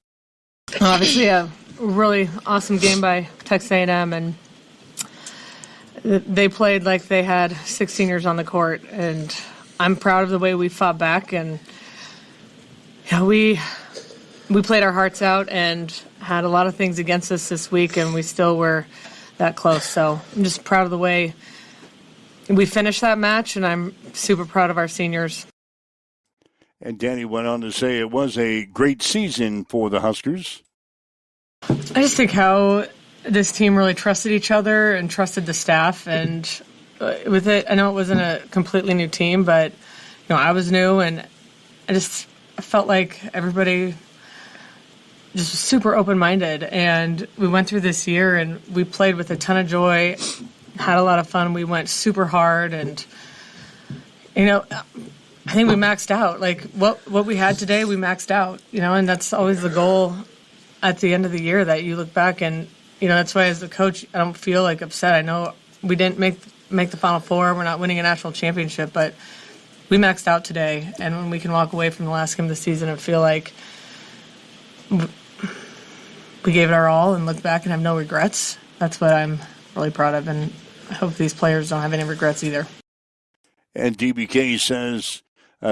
M: Obviously, a really awesome game by Texas A&M, and they played like they had 6 seniors on the court, and I'm proud of the way we fought back, and we played our hearts out and had a lot of things against us this week, and we still were that close. So I'm just proud of the way we finished that match, and I'm super proud of our seniors.
C: And Danny went on to say it was a great season for the Huskers.
M: I just think how this team really trusted each other and trusted the staff. And with it, I know it wasn't a completely new team, but I was new, and I felt like everybody just was super open-minded. And we went through this year, and we played with a ton of joy, had a lot of fun. We went super hard, and I think we maxed out. Like, what we had today, we maxed out, and that's always the goal at the end of the year, that you look back and, that's why as a coach, I don't feel like upset. I know we didn't make the Final Four. We're not winning a national championship, but we maxed out today. And when we can walk away from the last game of the season and feel like we gave it our all and look back and have no regrets. That's what I'm really proud of, and I hope these players don't have any regrets either.
C: And DBK says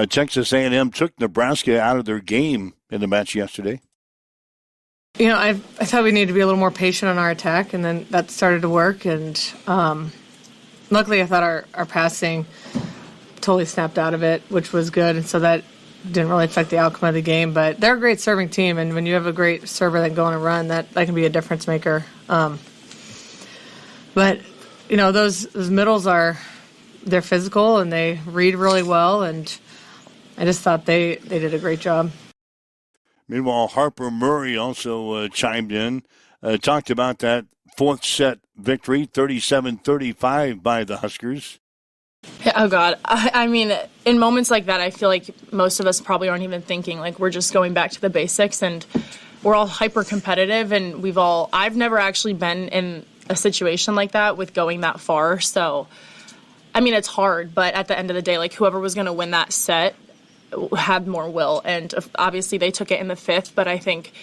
C: Texas A&M took Nebraska out of their game in the match yesterday.
M: You know, I thought we needed to be a little more patient on our attack, and then that started to work. And luckily, I thought our passing totally snapped out of it, which was good, and so that didn't really affect the outcome of the game. But they're a great serving team, and when you have a great server that can go on a run, that can be a difference maker. But, you know, those middles they're physical, and they read really well, and I just thought they did a great job.
C: Meanwhile, Harper Murray also chimed in, talked about that fourth set victory, 37-35 by the Huskers.
N: Yeah, oh, God. I mean, in moments like that, I feel like most of us probably aren't even thinking. Like, we're just going back to the basics, and we're all hyper-competitive, and I've never actually been in a situation like that with going that far. So, I mean, it's hard, but at the end of the day, like, whoever was going to win that set had more will, and obviously they took it in the fifth, but I think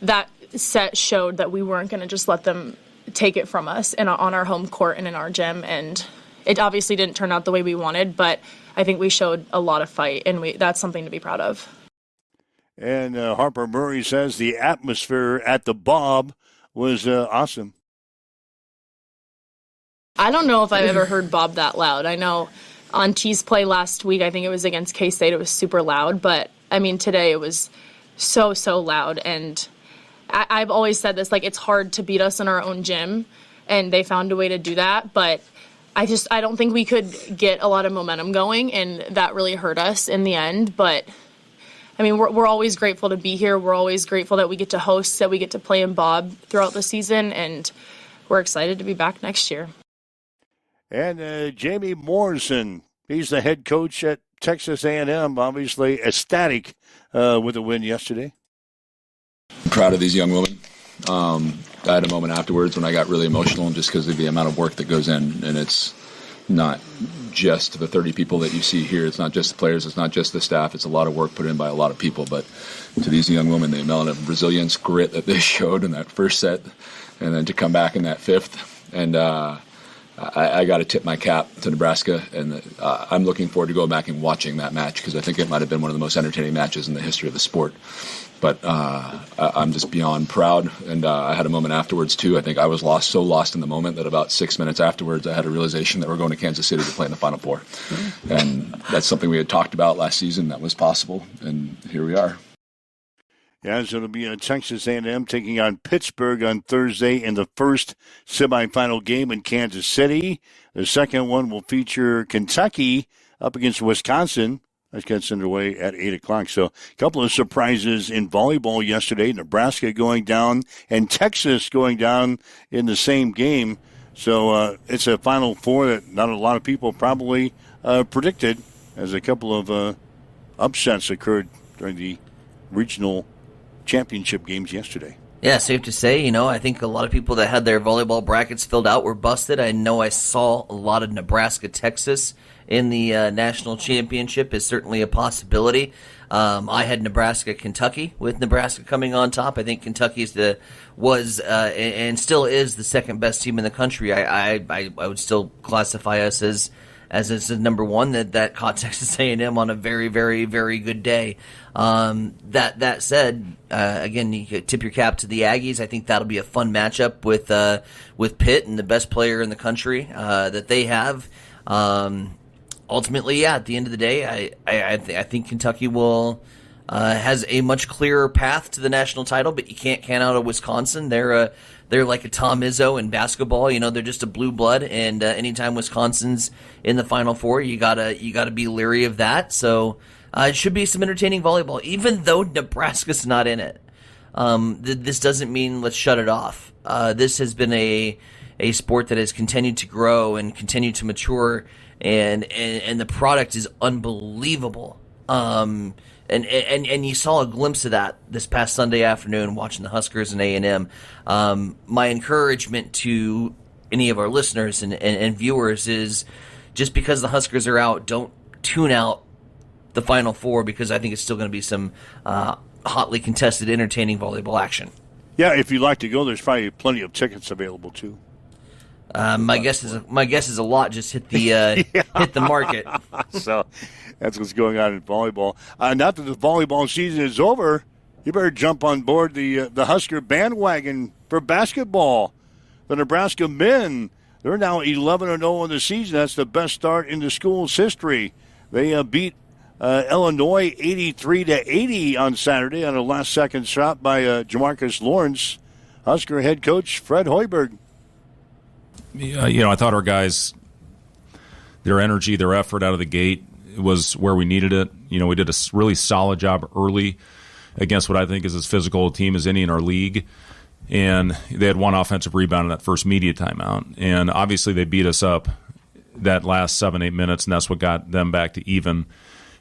N: that set showed that we weren't going to just let them take it from us on our home court and in our gym, and it obviously didn't turn out the way we wanted, but I think we showed a lot of fight, and that's something to be proud of.
C: And Harper Murray says the atmosphere at the Bob was awesome.
N: I don't know if I've ever heard Bob that loud. I know on T's play last week, I think it was against K-State, it was super loud. But, I mean, today it was so loud. And I've always said this, like, it's hard to beat us in our own gym. And they found a way to do that. But I don't think we could get a lot of momentum going. And that really hurt us in the end. But, I mean, we're always grateful to be here. We're always grateful that we get to host, that we get to play in Bob throughout the season. And we're excited to be back next year.
C: And Jamie Morrison, he's the head coach at Texas A&M, obviously ecstatic with the win yesterday.
O: I'm proud of these young women. I had a moment afterwards when I got really emotional just because of the amount of work that goes in, and it's not just the 30 people that you see here. It's not just the players. It's not just the staff. It's a lot of work put in by a lot of people. But to these young women, the amount of resilience, grit that they showed in that first set, and then to come back in that fifth, and I got to tip my cap to Nebraska, and I'm looking forward to going back and watching that match because I think it might have been one of the most entertaining matches in the history of the sport. But I'm just beyond proud, and I had a moment afterwards, too. I think I was so lost in the moment that about 6 minutes afterwards, I had a realization that we're going to Kansas City to play in the Final Four. And that's something we had talked about last season that was possible, and here we are.
C: Yeah, so it'll be Texas A&M taking on Pittsburgh on Thursday in the first semifinal game in Kansas City. The second one will feature Kentucky up against Wisconsin. That gets underway at 8 o'clock. So a couple of surprises in volleyball yesterday. Nebraska going down and Texas going down in the same game. So it's a Final Four that not a lot of people probably predicted, as a couple of upsets occurred during the regional championship games yesterday.
D: Yeah, safe to say, I think a lot of people that had their volleyball brackets filled out were busted. I know I saw a lot of Nebraska-Texas in the national championship is certainly a possibility. I had Nebraska-Kentucky with Nebraska coming on top. I think Kentucky was and still is the second best team in the country. I would still classify us as number one, that caught Texas A&M on a very, very, very good day. That said, again, you could tip your cap to the Aggies. I think that'll be a fun matchup with Pitt and the best player in the country that they have. Ultimately, yeah, at the end of the day, I think Kentucky will has a much clearer path to the national title, but you can't count out of Wisconsin. They're like a Tom Izzo in basketball. They're just a blue blood, and anytime Wisconsin's in the Final Four, you gotta be leery of that. So it should be some entertaining volleyball, even though Nebraska's not in it. This doesn't mean let's shut it off. This has been a sport that has continued to grow and continue to mature, and the product is unbelievable. And you saw a glimpse of that this past Sunday afternoon watching the Huskers and A&M. My encouragement to any of our listeners and viewers is just because the Huskers are out, don't tune out the Final Four, because I think it's still going to be some hotly contested, entertaining volleyball action.
C: Yeah, if you'd like to go, there's probably plenty of tickets available too.
D: My guess is a lot just hit the hit the market.
C: So that's what's going on in volleyball. Not that the volleyball season is over. You better jump on board the Husker bandwagon for basketball. The Nebraska men, they're now 11-0 in the season. That's the best start in the school's history. They beat Illinois 83-80 on Saturday on a last-second shot by Jamarcus Lawrence. Husker head coach Fred Hoiberg.
P: I thought our guys, their energy, their effort out of the gate was where we needed it. We did a really solid job early against what I think is as physical a team as any in our league. And they had one offensive rebound in that first media timeout. And obviously they beat us up that last 7-8 minutes, and that's what got them back to even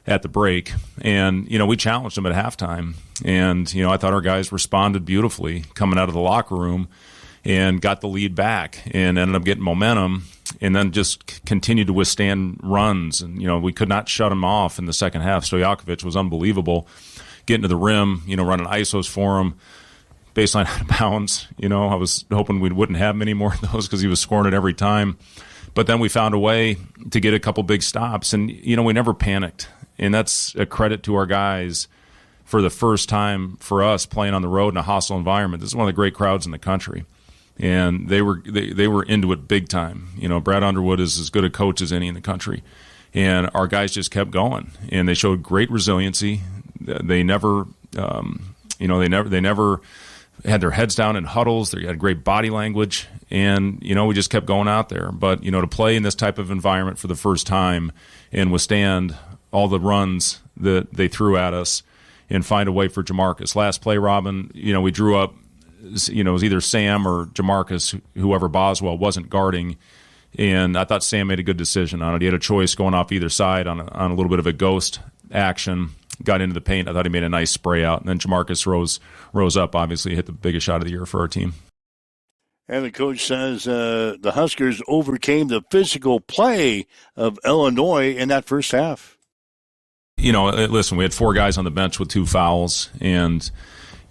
P: at the break. And, we challenged them at halftime. And, I thought our guys responded beautifully coming out of the locker room and got the lead back and ended up getting momentum and then just continued to withstand runs. And, we could not shut them off in the second half. Stojakovic was unbelievable getting to the rim, running ISOs for him. Baseline out of bounds. I was hoping we wouldn't have many more of those because he was scoring it every time. But then we found a way to get a couple big stops. And, we never panicked. And that's a credit to our guys for the first time for us playing on the road in a hostile environment. This is one of the great crowds in the country. And they were into it big time. Brad Underwood is as good a coach as any in the country. And our guys just kept going. And they showed great resiliency. They never, they never had their heads down in huddles. They had great body language. And, we just kept going out there. But, to play in this type of environment for the first time and withstand all the runs that they threw at us and find a way for Jamarcus. Last play, Robin, we drew up, it was either Sam or Jamarcus, whoever Boswell wasn't guarding. And I thought Sam made a good decision on it. He had a choice going off either side on a little bit of a ghost action. Got into the paint. I thought he made a nice spray out. And then Jamarcus rose up, obviously, hit the biggest shot of the year for our team.
C: And the coach says the Huskers overcame the physical play of Illinois in that first half.
P: Listen, we had 4 guys on the bench with 2 fouls, and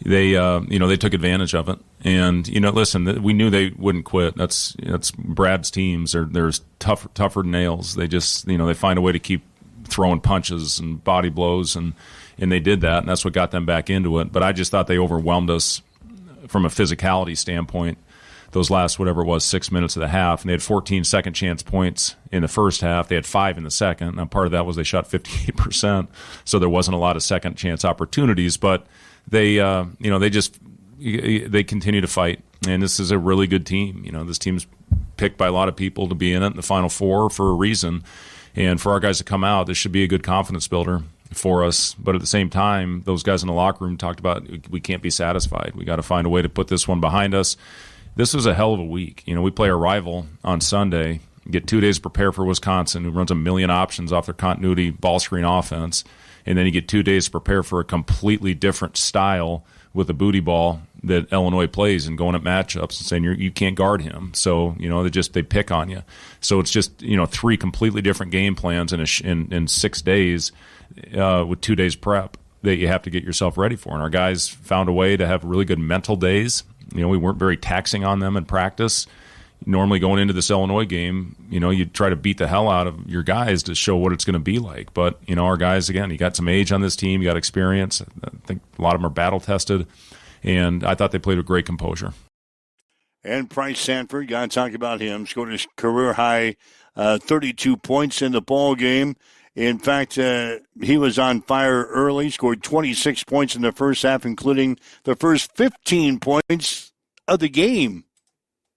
P: they took advantage of it. And, listen, we knew they wouldn't quit. That's Brad's teams. They're tougher than nails. They just, they find a way to keep throwing punches and body blows, and they did that, and that's what got them back into it. But I just thought they overwhelmed us from a physicality standpoint those last, 6 minutes of the half. And they had 14 second chance points in the first half. They had 5 in the second. Now, part of that was they shot 58%, so there wasn't a lot of second chance opportunities. But they continue to fight. And this is a really good team. This team's picked by a lot of people to be in it in the Final Four for a reason. And for our guys to come out, this should be a good confidence builder for us. But at the same time, those guys in the locker room talked about we can't be satisfied. We got to find a way to put this one behind us. This was a hell of a week. We play our rival on Sunday, get 2 days to prepare for Wisconsin, who runs a million options off their continuity ball screen offense. And then you get 2 days to prepare for a completely different style with a booty ball that Illinois plays and going at matchups and saying you can't guard him. So, they pick on you. So it's just, 3 completely different game plans in 6 days with 2 days prep that you have to get yourself ready for. And our guys found a way to have really good mental days. We weren't very taxing on them in practice. Normally going into this Illinois game, you try to beat the hell out of your guys to show what it's going to be like. But, our guys, again, you got some age on this team, you got experience. I think a lot of them are battle-tested. And I thought they played with great composure.
C: And Price Sanford, got to talk about him, scored his career-high 32 points in the ball game. In fact, he was on fire early, scored 26 points in the first half, including the first 15 points of the game.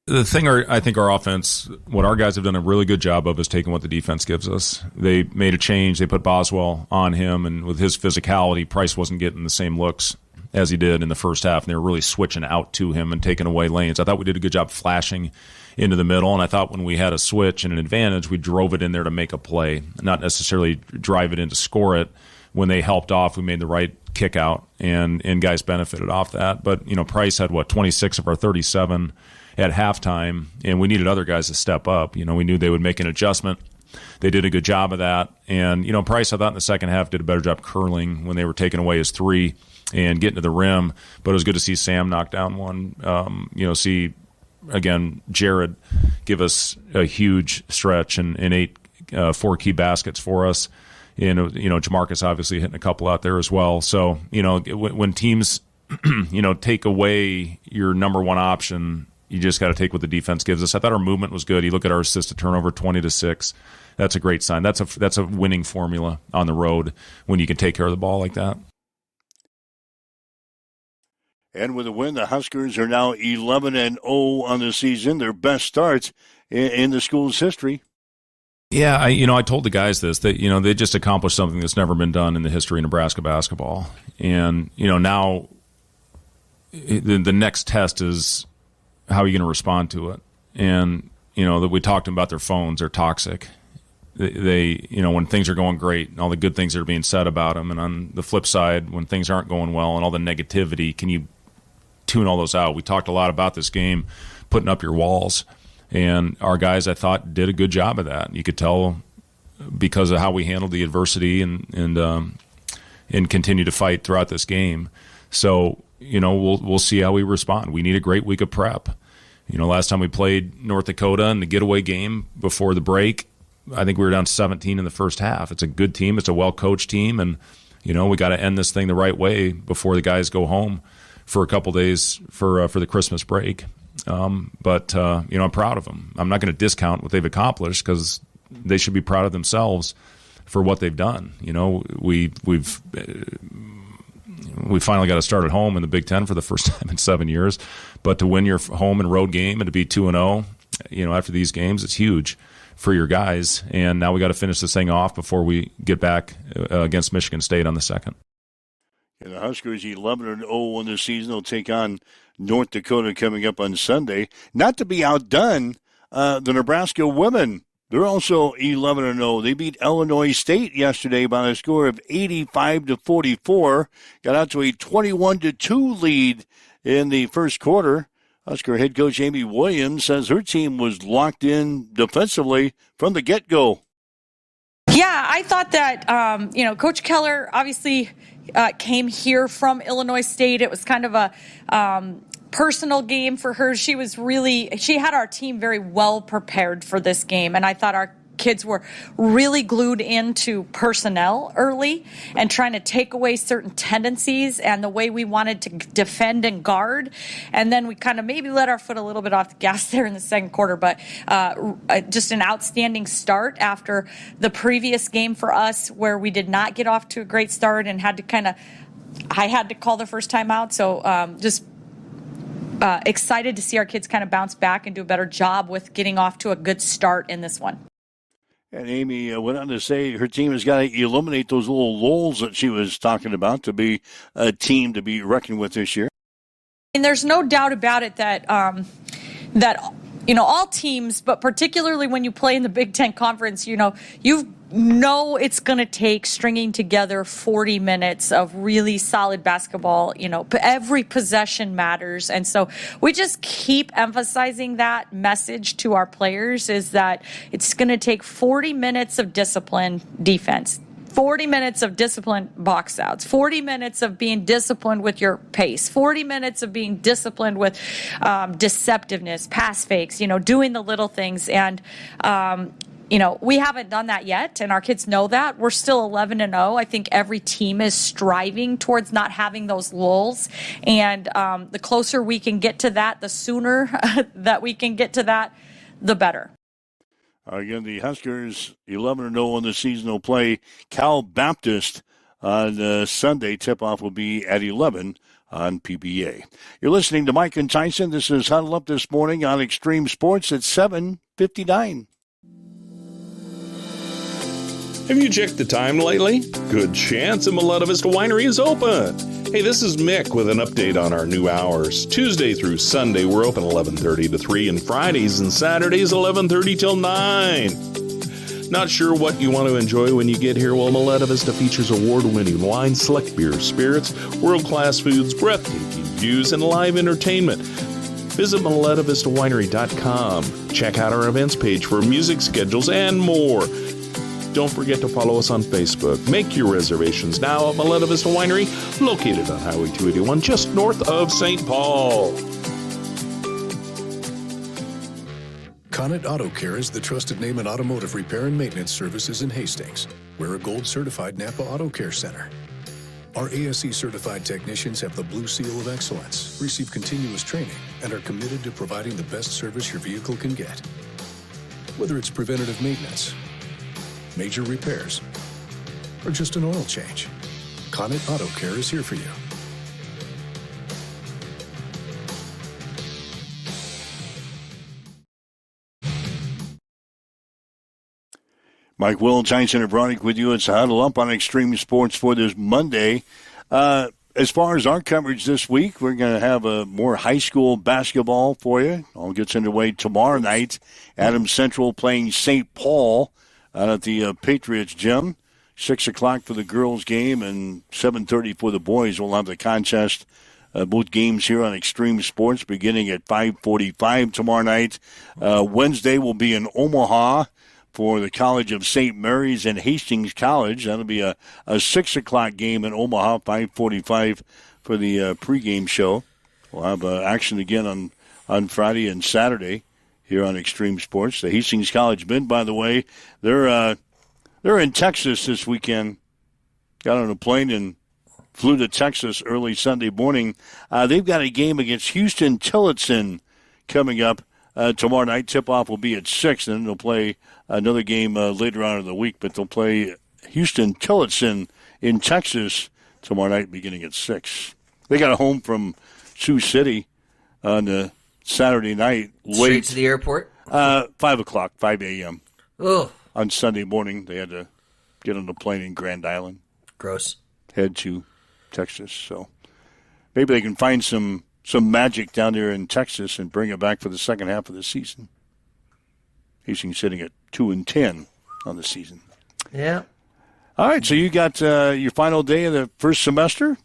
P: The thing I think our offense, what our guys have done a really good job of is taking what the defense gives us. They made a change. They put Boswell on him, and with his physicality, Price wasn't getting the same looks as he did in the first half, and they were really switching out to him and taking away lanes. I thought we did a good job flashing into the middle, and I thought when we had a switch and an advantage, we drove it in there to make a play, not necessarily drive it in to score it. When they helped off, we made the right kick out, and guys benefited off that. But, Price had, 26 of our 37 at halftime, and we needed other guys to step up. We knew they would make an adjustment they did a good job of that. And, Price, I thought in the second half did a better job curling when they were taking away his three and getting to the rim. But it was good to see Sam knock down one. See, again, Jared give us a huge stretch and 4 key baskets for us. And, Jamarcus obviously hitting a couple out there as well. So, when teams, take away your number one option, you just got to take what the defense gives us. I thought our movement was good. You look at our assist to turnover, 20-6. That's a great sign. That's a winning formula on the road when you can take care of the ball like that.
C: And with a win, the Huskers are now 11-0 on the season, their best start in the school's history.
P: Yeah, I told the guys this, that, they just accomplished something that's never been done in the history of Nebraska basketball. And, now the next test is how are you going to respond to it? And, that we talked about their phones, they're toxic. They when things are going great and all the good things that are being said about them, and on the flip side, when things aren't going well and all the negativity, can you tune all those out? We talked a lot about this game, putting up your walls. And our guys, I thought, did a good job of that. You could tell because of how we handled the adversity and continue to fight throughout this game. So, we'll see how we respond. We need a great week of prep. Last time we played North Dakota in the getaway game before the break, I think we were down 17 in the first half. It's a good team. It's a well-coached team. And, we got to end this thing the right way before the guys go home for a couple days for the Christmas break. But I'm proud of them. I'm not going to discount what they've accomplished because they should be proud of themselves for what they've done. We finally got to start at home in the Big Ten for the first time in 7 years. But to win your home and road game and to be 2-0, after these games, it's huge for your guys. And now we got to finish this thing off before we get back against Michigan State on the 2nd.
C: And the Huskers 11-0 on the season. They'll take on North Dakota coming up on Sunday. Not to be outdone, the Nebraska women, they're also 11-0. They beat Illinois State yesterday by a score of 85-44. Got out to a 21-2 lead in the first quarter. Husker head coach Amy Williams says her team was locked in defensively from the get-go.
Q: Yeah, I thought that, Coach Keller obviously came here from Illinois State. It was kind of a personal game for her. She had our team very well prepared for this game, and I thought our kids were really glued into personnel early and trying to take away certain tendencies and the way we wanted to defend and guard. And then we kind of maybe let our foot a little bit off the gas there in the second quarter, but just an outstanding start after the previous game for us where we did not get off to a great start and I had to call the first time out. So just excited to see our kids kind of bounce back and do a better job with getting off to a good start in this one.
C: And Amy went on to say her team has got to eliminate those little lulls that she was talking about to be a team to be reckoned with this year.
Q: And there's no doubt about it that all teams, but particularly when you play in the Big Ten Conference, it's going to take stringing together 40 minutes of really solid basketball. Every possession matters. And so we just keep emphasizing that message to our players is that it's going to take 40 minutes of disciplined defense, 40 minutes of disciplined box outs, 40 minutes of being disciplined with your pace, 40 minutes of being disciplined with deceptiveness, pass fakes, doing the little things. And, we haven't done that yet, and our kids know that. We're still 11-0. I think every team is striving towards not having those lulls. And the closer we can get to that, the sooner that we can get to that, the better.
C: Again, the Huskers 11-0 on the season will play Cal Baptist on Sunday. Tip-off will be at 11 on PBA. You're listening to Mike and Tyson. This is Huddle Up this morning on Extreme Sports at 7:59.
R: Have you checked the time lately? Good chance a Miletta Vista Winery is open. Hey, this is Mick with an update on our new hours. Tuesday through Sunday, we're open 11:30 to 3, and Fridays and Saturdays 11:30 till 9. Not sure what you want to enjoy when you get here? Well, Miletta Vista features award-winning wine, select beer, spirits, world-class foods, breathtaking views, and live entertainment. Visit MoletaVistaWinery.com. Check out our events page for music schedules and more. Don't forget to follow us on Facebook. Make your reservations now at Moleta Vista Winery, located on Highway 281, just north of St. Paul.
S: Connet Auto Care is the trusted name in automotive repair and maintenance services in Hastings. We're a gold-certified Napa Auto Care Center. Our ASE-certified technicians have the Blue Seal of Excellence, receive continuous training, and are committed to providing the best service your vehicle can get. Whether it's preventative maintenance, major repairs, or just an oil change, Connet Auto Care is here for you.
C: Mike Will, Giants Center Bronick with you. It's a Huddle Up on Extreme Sports for this Monday. As far as our coverage this week, we're going to have more high school basketball for you. All gets underway tomorrow night. Adams Central playing St. Paul out at the Patriots Gym. 6 o'clock for the girls' game and 7:30 for the boys. We'll have the contest, both games here on Extreme Sports, beginning at 5:45 tomorrow night. Wednesday will be in Omaha for the College of St. Mary's and Hastings College. That'll be a 6 o'clock game in Omaha, 5:45 for the pregame show. We'll have action again on Friday and Saturday here on Extreme Sports. The Hastings College men, by the way, they're in Texas this weekend. Got on a plane and flew to Texas early Sunday morning. They've got a game against Houston Tillotson coming up tomorrow night. Tip-off will be at 6, and then they'll play another game later on in the week. But they'll play Houston Tillotson in Texas tomorrow night beginning at 6. They got home from Sioux City on Saturday night.
D: Straight to the airport?
C: 5 o'clock, 5 a.m.
D: Oh.
C: On Sunday morning, they had to get on the plane in Grand Island.
D: Gross.
C: Head to Texas. So maybe they can find some magic down there in Texas and bring it back for the second half of the season. Hastings sitting at 2-10 on the season.
D: Yeah.
C: All right, so you got your final day of the first semester?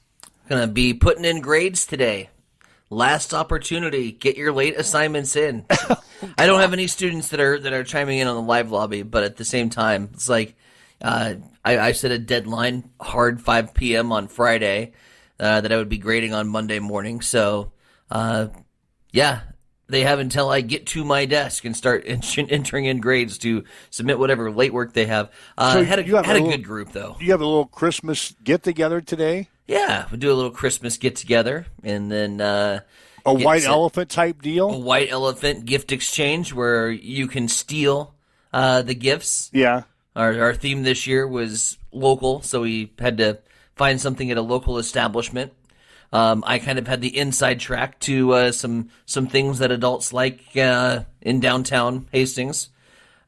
D: Going to be putting in grades today. Last opportunity. Get your late assignments in. I don't have any students that are chiming in on the live lobby, but at the same time, it's like I set a deadline, hard 5 p.m. on Friday, that I would be grading on Monday morning. So, yeah, they have until I get to my desk and start entering in grades to submit whatever late work they have.
C: So
D: had a good group, though.
C: You have a little Christmas get-together today?
D: Yeah, we do a little Christmas get-together, and then
C: a white elephant type deal?
D: A white elephant gift exchange where you can steal the gifts.
C: Yeah.
D: Our theme this year was local, so we had to find something at a local establishment. I kind of had the inside track to some things that adults like in downtown Hastings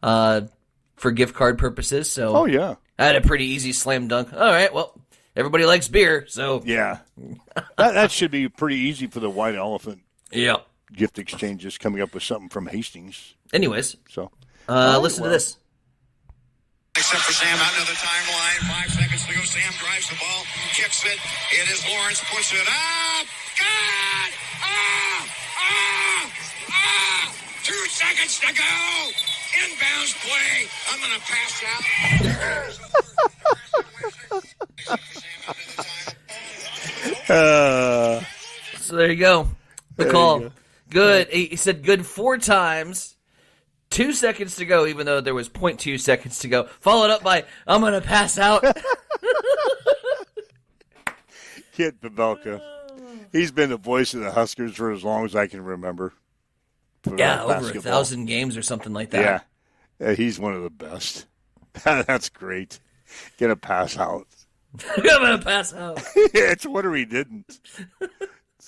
D: for gift card purposes. So
C: oh, yeah.
D: I had a pretty easy slam dunk. All right, well, everybody likes beer, so
C: yeah, that should be pretty easy for the white elephant.
D: Yeah,
C: gift exchanges coming up with something from Hastings.
D: Anyways,
C: so
D: listen to this.
T: Except for Sam out into the timeline. 5 seconds to go. Sam drives the ball, kicks it. It is Lawrence, puts it up. God! 2 seconds to go. Inbounds play. I'm going to pass out.
D: So there you go. The call. Good. He said good 4 times. 2 seconds to go, even though there was 0.2 seconds to go. Followed up by, I'm going to pass out.
C: Kid Pavelka. He's been the voice of the Huskers for as long as I can remember.
D: Yeah, over 1,000 games or something like that.
C: Yeah, he's one of the best. That's great. Get a pass out.
D: I'm going to pass out.
C: It's a wonder he didn't.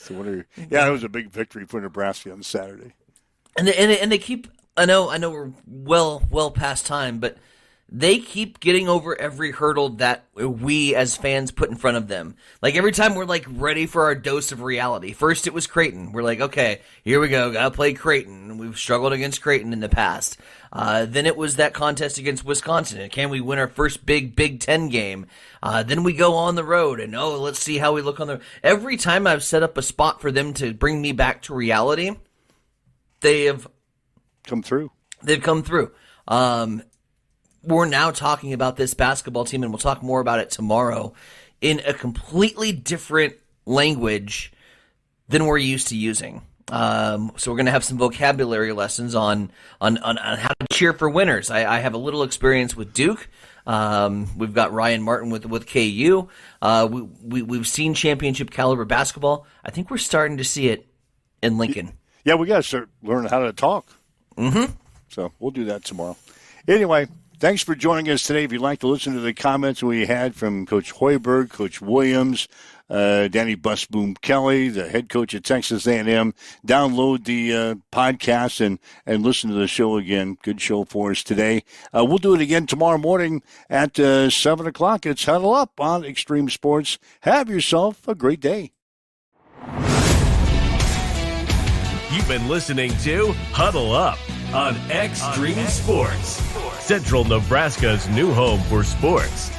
C: Yeah, it was a big victory for Nebraska on Saturday.
D: And they keep... I know we're well past time, but they keep getting over every hurdle that we as fans put in front of them. Like every time we're like ready for our dose of reality. First it was Creighton. We're like, okay, here we go, gotta play Creighton. We've struggled against Creighton in the past. Then it was that contest against Wisconsin. Can we win our first Big Ten game? Then we go on the road and let's see how we look on the. Every time I've set up a spot for them to bring me back to reality, they have
C: come through.
D: They've come through. We're now talking about this basketball team, and we'll talk more about it tomorrow, in a completely different language than we're used to using. So we're going to have some vocabulary lessons on how to cheer for winners. I have a little experience with Duke. We've got Ryan Martin with KU. We've seen championship caliber basketball. I think we're starting to see it in Lincoln.
C: Yeah, we got to start learning how to talk.
D: Mm-hmm.
C: So we'll do that tomorrow. Anyway, thanks for joining us today. If you'd like to listen to the comments we had from Coach Hoiberg, Coach Williams, Danny Busboom Kelly, the head coach at Texas A&M, download the podcast and listen to the show again. Good show for us today. We'll do it again tomorrow morning at 7 o'clock. It's Huddle Up on Extreme Sports. Have yourself a great day.
B: You've been listening to Huddle Up on Extreme Sports, Central Nebraska's new home for sports.